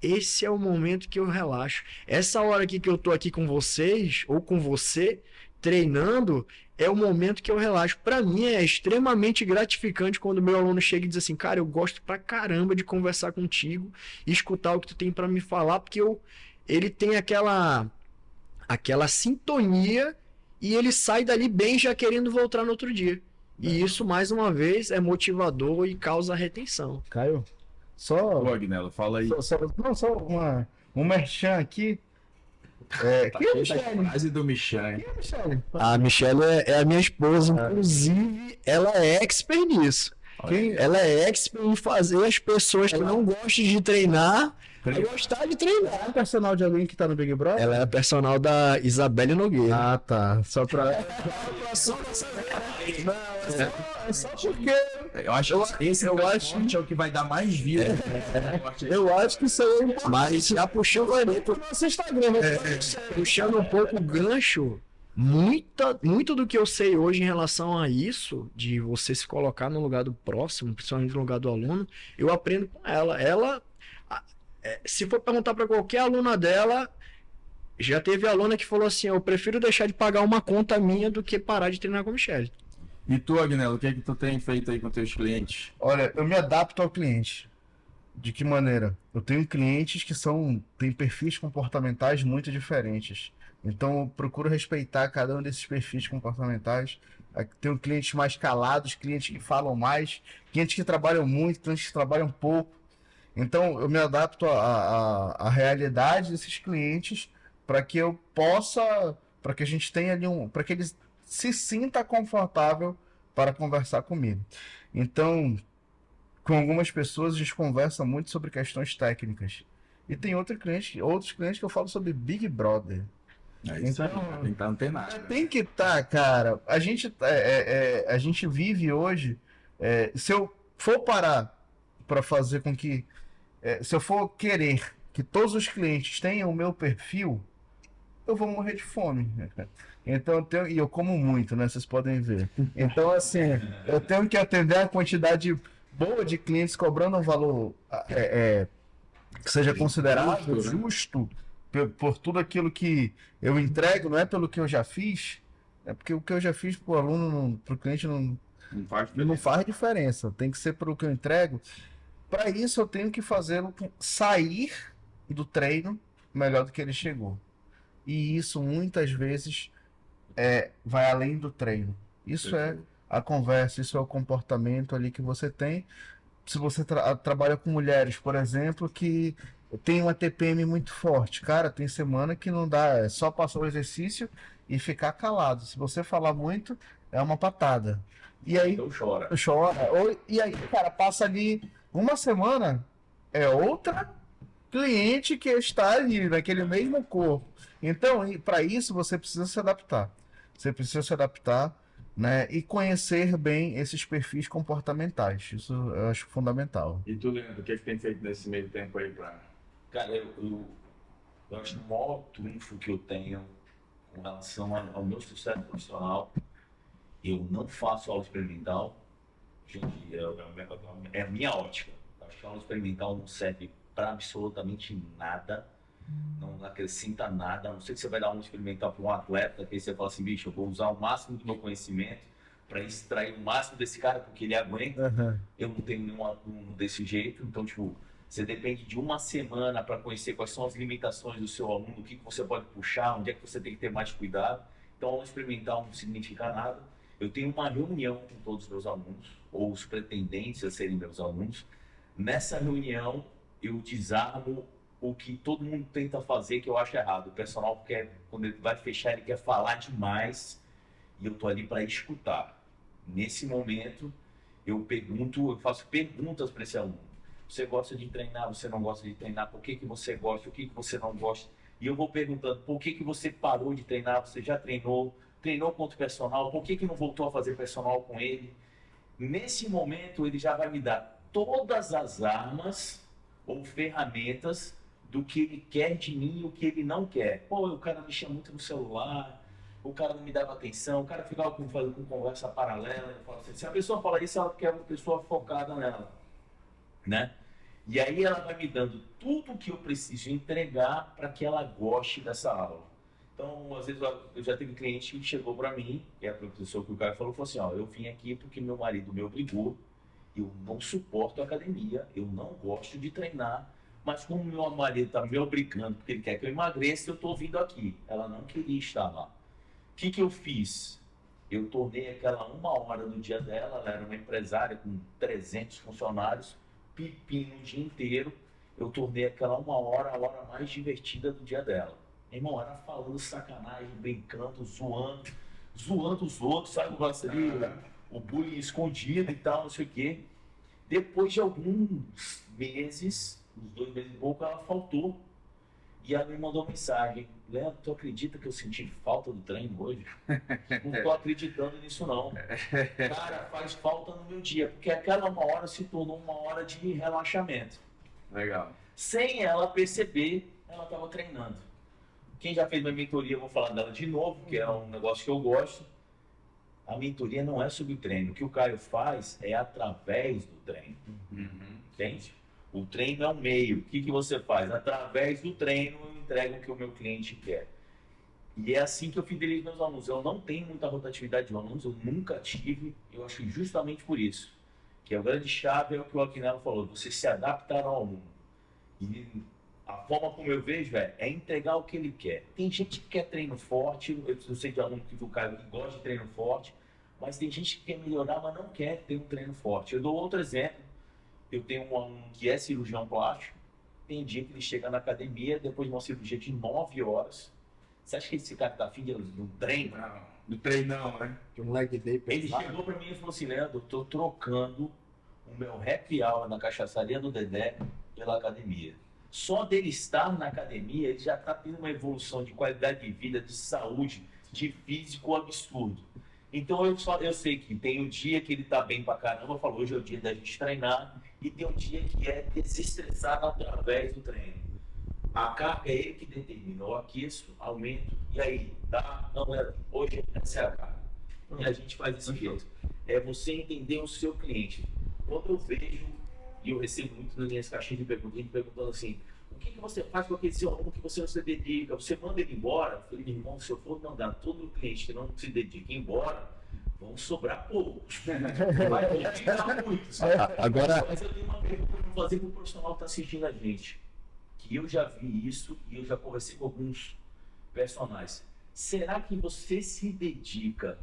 esse é o momento que eu relaxo. Essa hora aqui que eu tô aqui com vocês, ou com você, treinando, é o momento que eu relaxo. Para mim é extremamente gratificante quando meu aluno chega e diz assim, cara, eu gosto pra caramba de conversar contigo e escutar o que tu tem para me falar, porque ele tem aquela sintonia e ele sai dali bem já querendo voltar no outro dia. E isso, mais uma vez, é motivador e causa retenção. Caio, só... Ô, Agnello, fala aí. Só um merchan aqui. Quem é a Michelle? Quase do Michan. Quem é a Michelle? A Michelle é a minha esposa, inclusive, ela é expert nisso. Ela é expert em fazer as pessoas que não gostam de treinar gostar de treinar. É um personal de alguém que tá no Big Brother? Ela é a personal da Isabelle Nogueira. Ah, tá. Só pra... É só porque... Eu acho que esse é o que vai dar mais vida. Eu acho que isso aí é... Mas já puxando pro nosso Instagram, puxando um pouco o gancho, muito do que eu sei hoje em relação a isso, de você se colocar no lugar do próximo, principalmente no lugar do aluno, eu aprendo com ela. Ela, se for perguntar para qualquer aluna dela, já teve aluna que falou assim, eu prefiro deixar de pagar uma conta minha do que parar de treinar com a Michelle. E tu, Agnello, o que é que tu tem feito aí com teus clientes? Olha, eu me adapto ao cliente. De que maneira? Eu tenho clientes que têm perfis comportamentais muito diferentes. Então, eu procuro respeitar cada um desses perfis comportamentais. Tenho clientes mais calados, clientes que falam mais, clientes que trabalham muito, clientes que trabalham pouco. Então, eu me adapto à realidade desses clientes para que eu possa, para que a gente tenha ali para que eles se sinta confortável para conversar comigo. Então, com algumas pessoas a gente conversa muito sobre questões técnicas. E tem outros clientes que eu falo sobre Big Brother. É isso aí, tem que estar antenado. Tem que estar, cara. A gente vive hoje. Se eu for parar para fazer com que. Se eu for querer que todos os clientes tenham o meu perfil, eu vou morrer de fome. Então, e eu como muito, né? Vocês podem ver. Então, assim, eu tenho que atender a quantidade boa de clientes cobrando um valor que seja considerado justo por tudo aquilo que eu entrego, não é pelo que eu já fiz, é porque o que eu já fiz para o aluno, para o cliente não faz diferença, tem que ser pelo que eu entrego. Para isso eu tenho que fazê-lo sair do treino melhor do que ele chegou. E isso muitas vezes vai além do treino. Isso é a conversa, isso é o comportamento ali que você tem. Se você trabalha com mulheres, por exemplo, que tem uma TPM muito forte, cara, tem semana que não dá, é só passar o exercício e ficar calado. Se você falar muito, é uma patada. E aí Então chora. E aí, cara, passa ali uma semana, é outra cliente que está ali naquele mesmo corpo. Então, para isso você precisa se adaptar. Você precisa se adaptar, né, e conhecer bem esses perfis comportamentais. Isso eu acho fundamental. E tu, Leandro, o que é que tem feito nesse meio tempo aí pra... Cara, eu acho que o maior trunfo que eu tenho com relação ao meu sucesso profissional, eu não faço aula experimental. Gente, é a minha ótica. Eu acho que a aula experimental não serve para absolutamente nada, não acrescenta nada. A não ser que você vai dar aula experimental para um atleta, que aí você fala assim, bicho, eu vou usar o máximo do meu conhecimento para extrair o máximo desse cara, porque ele aguenta. Uhum. Eu não tenho nenhum aluno desse jeito, então, tipo, você depende de uma semana para conhecer quais são as limitações do seu aluno, o que você pode puxar, onde é que você tem que ter mais cuidado. Então, aula experimental não significa nada. Eu tenho uma reunião com todos os meus alunos, ou os pretendentes a serem meus alunos. Nessa reunião, eu desarmo o que todo mundo tenta fazer, que eu acho errado. O personal quer, quando ele vai fechar, ele quer falar demais, e eu tô ali para escutar. Nesse momento, eu faço perguntas para esse aluno. Você gosta de treinar, você não gosta de treinar, por que você gosta, o que você não gosta? E eu vou perguntando, por que você parou de treinar, você já treinou contra o personal, por que não voltou a fazer personal com ele? Nesse momento, ele já vai me dar todas as armas ou ferramentas do que ele quer de mim e o que ele não quer. Pô, o cara mexia muito no celular, o cara não me dava atenção, o cara ficava com conversa paralela. Eu falo assim, se a pessoa fala isso, ela quer uma pessoa focada nela, né? E aí ela vai me dando tudo o que eu preciso entregar para que ela goste dessa aula. Então, às vezes eu já tive cliente que chegou para mim, que é a professora que o cara falou assim, ó, eu vim aqui porque meu marido me obrigou, eu não suporto a academia, eu não gosto de treinar, mas como meu marido está me obrigando porque ele quer que eu emagreça, eu estou vindo aqui. Ela não queria estar lá. O que eu fiz? Eu tornei aquela 1 hora do dia dela, ela era uma empresária com 300 funcionários, pepino o dia inteiro, eu tornei aquela 1 hora a hora mais divertida do dia dela. Meu irmão, era falando sacanagem, brincando, zoando os outros, sabe? O bullying escondido e tal, não sei o quê. Depois de alguns meses, uns 2 meses e pouco, ela faltou. E ela me mandou mensagem, Leandro, tu acredita que eu senti falta do treino hoje? Não tô acreditando nisso não. Cara, faz falta no meu dia, porque aquela 1 hora se tornou 1 hora de relaxamento. Legal. Sem ela perceber, ela estava treinando. Quem já fez minha mentoria, eu vou falar dela de novo, que é um negócio que eu gosto. A mentoria não é sobre o treino. O que o Caio faz é através do treino. Entende? O treino é um meio. O que você faz? Através do treino eu entrego o que o meu cliente quer. E é assim que eu fidelizo meus alunos. Eu não tenho muita rotatividade de alunos, eu nunca tive, eu acho que justamente por isso. Que a grande chave é o que o Agnello falou, você se adaptar ao aluno. E a forma como eu vejo é entregar o que ele quer. Tem gente que quer treino forte, eu sei de aluno que o cara que gosta de treino forte, mas tem gente que quer melhorar, mas não quer ter um treino forte. Eu dou outro exemplo. Eu tenho um aluno que é cirurgião plástico, tem dia que ele chega na academia depois de uma cirurgia de 9 horas. Você acha que esse cara tá afim de um treino? Não, do treinão, né? De um leg day Ele pesado. chegou para mim e falou assim, Leandro, eu tô trocando o meu happy hour na cachaçaria do Dedé pela academia. Só dele estar na academia, ele já está tendo uma evolução de qualidade de vida, de saúde, de físico absurdo. Então eu sei que tem um dia que ele está bem pra caramba, eu falo, hoje é o dia da gente treinar, e tem um dia que é desestressar através do treino. A carga é ele que determina, eu aqueço, aumento, e aí, dá, não é, hoje essa é a carga. E a gente faz desse jeito. É você entender o seu cliente. Quando eu vejo, e eu recebo muito nas minhas caixinhas de perguntas, gente perguntando assim, o que você faz com aquele seu aluno que você não se dedica? Você manda ele embora? Eu falei, meu irmão, se eu for mandar todo cliente que não se dedica embora, vão sobrar poucos. Vai ficar muitos. Agora, Mas eu tenho uma pergunta para fazer para o profissional que está assistindo a gente. Que eu já vi isso e eu já conversei com alguns personagens. Será que você se dedica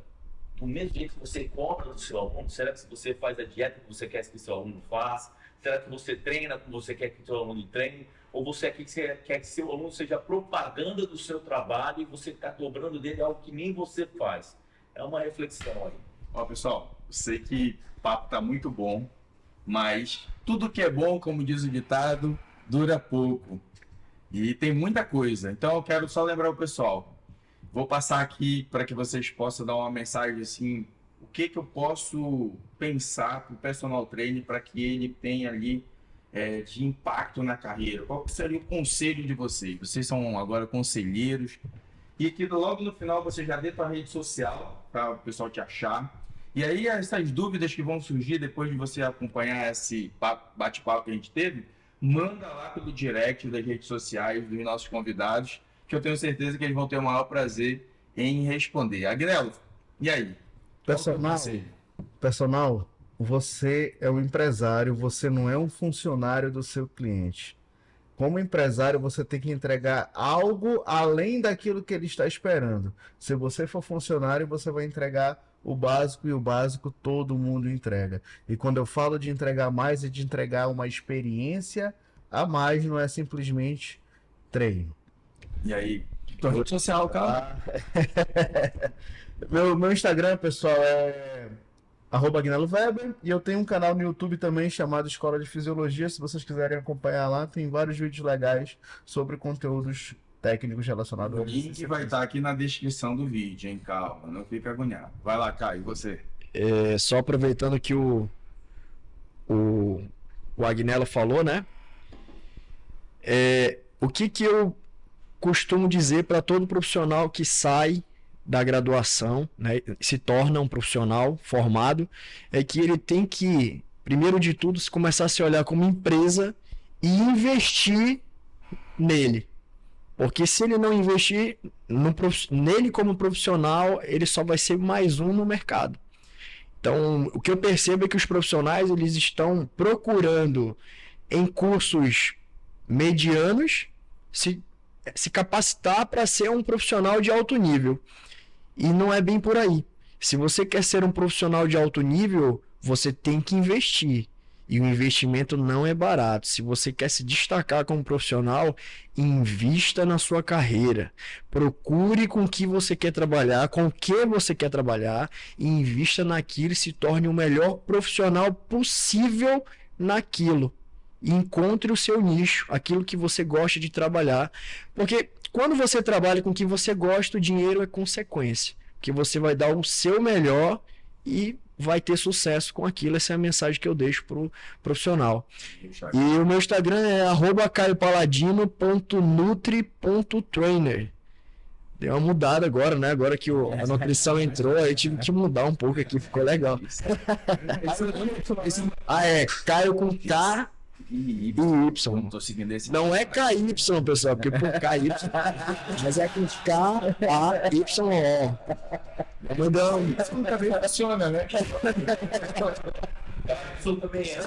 do mesmo jeito que você cobra do seu aluno? Será que você faz a dieta que você quer que seu aluno faça? Será que você treina como você quer que seu aluno treine? Ou você quer que seu aluno seja propaganda do seu trabalho e você está cobrando dele algo que nem você faz? É uma reflexão aí. Ó, pessoal, eu sei que o papo tá muito bom, mas tudo que é bom, como diz o ditado, dura pouco. E tem muita coisa. Então eu quero só lembrar o pessoal. Vou passar aqui para que vocês possam dar uma mensagem assim, o que eu posso pensar para o personal trainer para que ele tenha ali de impacto na carreira. Qual seria o conselho de vocês? Vocês são agora conselheiros. E aqui logo no final você já dê tua rede social para o pessoal te achar. E aí essas dúvidas que vão surgir depois de você acompanhar esse bate-papo que a gente teve, manda lá pelo direct das redes sociais dos nossos convidados, que eu tenho certeza que eles vão ter o maior prazer em responder. Agnello, e aí? Personal, você é um empresário, você não é um funcionário do seu cliente. Como empresário, você tem que entregar algo além daquilo que ele está esperando. Se você for funcionário, você vai entregar o básico, e o básico todo mundo entrega. E quando eu falo de entregar mais, é de entregar uma experiência a mais, não é simplesmente treino. E aí? Tua rede social, cara? Meu Instagram, pessoal, é @AgnelloWeber, e eu tenho um canal no YouTube também chamado Escola de Fisiologia. Se vocês quiserem acompanhar lá, tem vários vídeos legais sobre conteúdos técnicos relacionados O a link vai estar aqui na descrição do vídeo, hein? Calma, não fica agoniado. Vai lá, Caio, você. só aproveitando que o Agnello falou, né? O que eu costumo dizer para todo profissional que sai da graduação, né, se torna um profissional formado, é que ele tem que, primeiro de tudo, começar a se olhar como empresa e investir nele. Porque se ele não investir nele como profissional, ele só vai ser mais um no mercado. Então, o que eu percebo é que os profissionais eles estão procurando em cursos medianos se capacitar para ser um profissional de alto nível. E não é bem por aí. Se você quer ser um profissional de alto nível, você tem que investir. E o investimento não é barato. Se você quer se destacar como profissional, invista na sua carreira. Procure com o que você quer trabalhar, com o que você quer trabalhar, e invista naquilo e se torne o melhor profissional possível naquilo. E encontre o seu nicho, aquilo que você gosta de trabalhar. Porque quando você trabalha com o que você gosta, o dinheiro é consequência. Porque você vai dar o seu melhor e vai ter sucesso com aquilo. Essa é a mensagem que eu deixo pro profissional. E o meu Instagram é @caiopaladino.nutri.trainer. Deu uma mudada agora, né? Agora que a nutrição entrou, aí tive que mudar um pouco aqui, ficou legal. Caio com K, E Y. não tô seguindo esse. Não é KY, pessoal, porque por KY, mas é com KAYO. Mandando. Isso também funciona, né? Isso também é.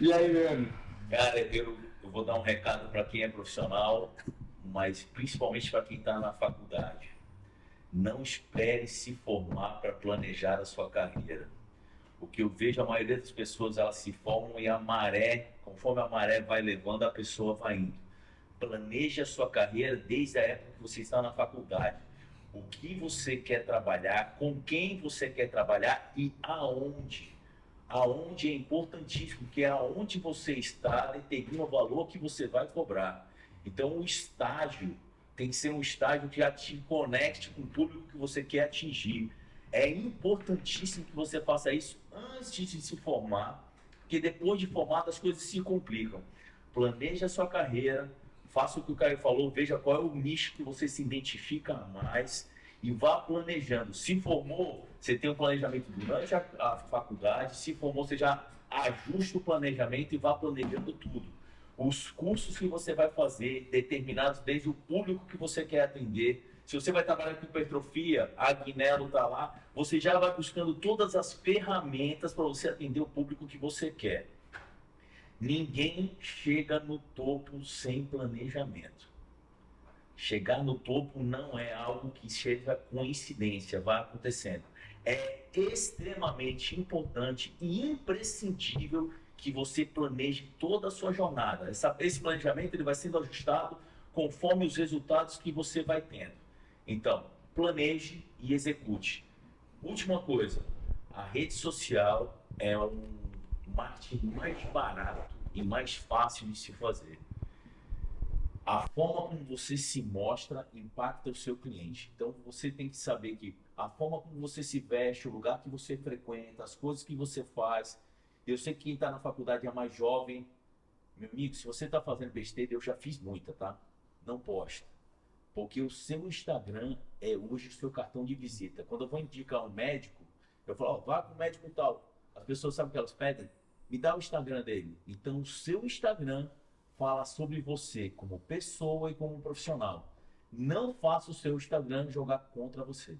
E aí, Leandro? Cara, eu vou dar um recado para quem é profissional, mas principalmente para quem está na faculdade. Não espere se formar para planejar a sua carreira. O que eu vejo, a maioria das pessoas, elas se formam e a maré, conforme a maré vai levando, a pessoa vai indo. Planeje a sua carreira desde a época que você está na faculdade. O que você quer trabalhar, com quem você quer trabalhar e aonde. Aonde é importantíssimo, porque aonde você está determina o valor que você vai cobrar. Então o estágio tem que ser um estágio que já te conecte com o público que você quer atingir. É importantíssimo que você faça isso antes de se formar, porque depois de formado as coisas se complicam. Planeje a sua carreira, faça o que o Caio falou, veja qual é o nicho que você se identifica mais e vá planejando. Se formou, você tem um planejamento durante a faculdade, se formou, você já ajusta o planejamento e vá planejando tudo. Os cursos que você vai fazer, determinados desde o público que você quer atender. Se você vai trabalhar com hipertrofia, a Agnello está lá, você já vai buscando todas as ferramentas para você atender o público que você quer. Ninguém chega no topo sem planejamento. Chegar no topo não é algo que seja coincidência, vai acontecendo. É extremamente importante e imprescindível que você planeje toda a sua jornada. Esse planejamento ele vai sendo ajustado conforme os resultados que você vai tendo. Então, planeje e execute. Última coisa, a rede social é um marketing mais barato e mais fácil de se fazer. A forma como você se mostra impacta o seu cliente. Então, você tem que saber que a forma como você se veste, o lugar que você frequenta, as coisas que você faz. Eu sei que quem está na faculdade é mais jovem. Meu amigo, se você está fazendo besteira, eu já fiz muita, tá? Não posta. Porque o seu Instagram é hoje o seu cartão de visita. Quando eu vou indicar um médico, eu falo, ó, vá com o médico tal. As pessoas sabem o que elas pedem? Me dá o Instagram dele. Então, o seu Instagram fala sobre você como pessoa e como profissional. Não faça o seu Instagram jogar contra você.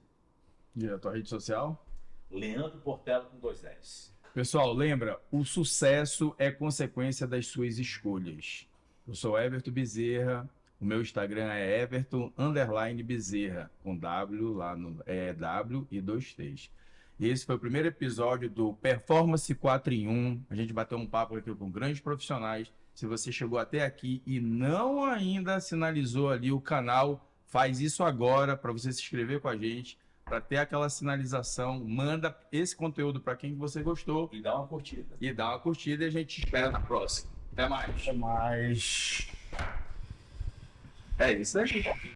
E a tua rede social? Leandro Portela com 2 S. Pessoal, lembra, o sucesso é consequência das suas escolhas. Eu sou Everton Bezerra, o meu Instagram é Everton_Bezerra, com W lá no W e 2 T's. Esse foi o primeiro episódio do Performance 4 em 1. A gente bateu um papo aqui com grandes profissionais. Se você chegou até aqui e não ainda sinalizou ali o canal, faz isso agora para você se inscrever com a gente, para ter aquela sinalização. Manda esse conteúdo para quem você gostou. E dá uma curtida. E dá uma curtida e a gente te espera na próxima. Até mais. Até mais. É isso aí.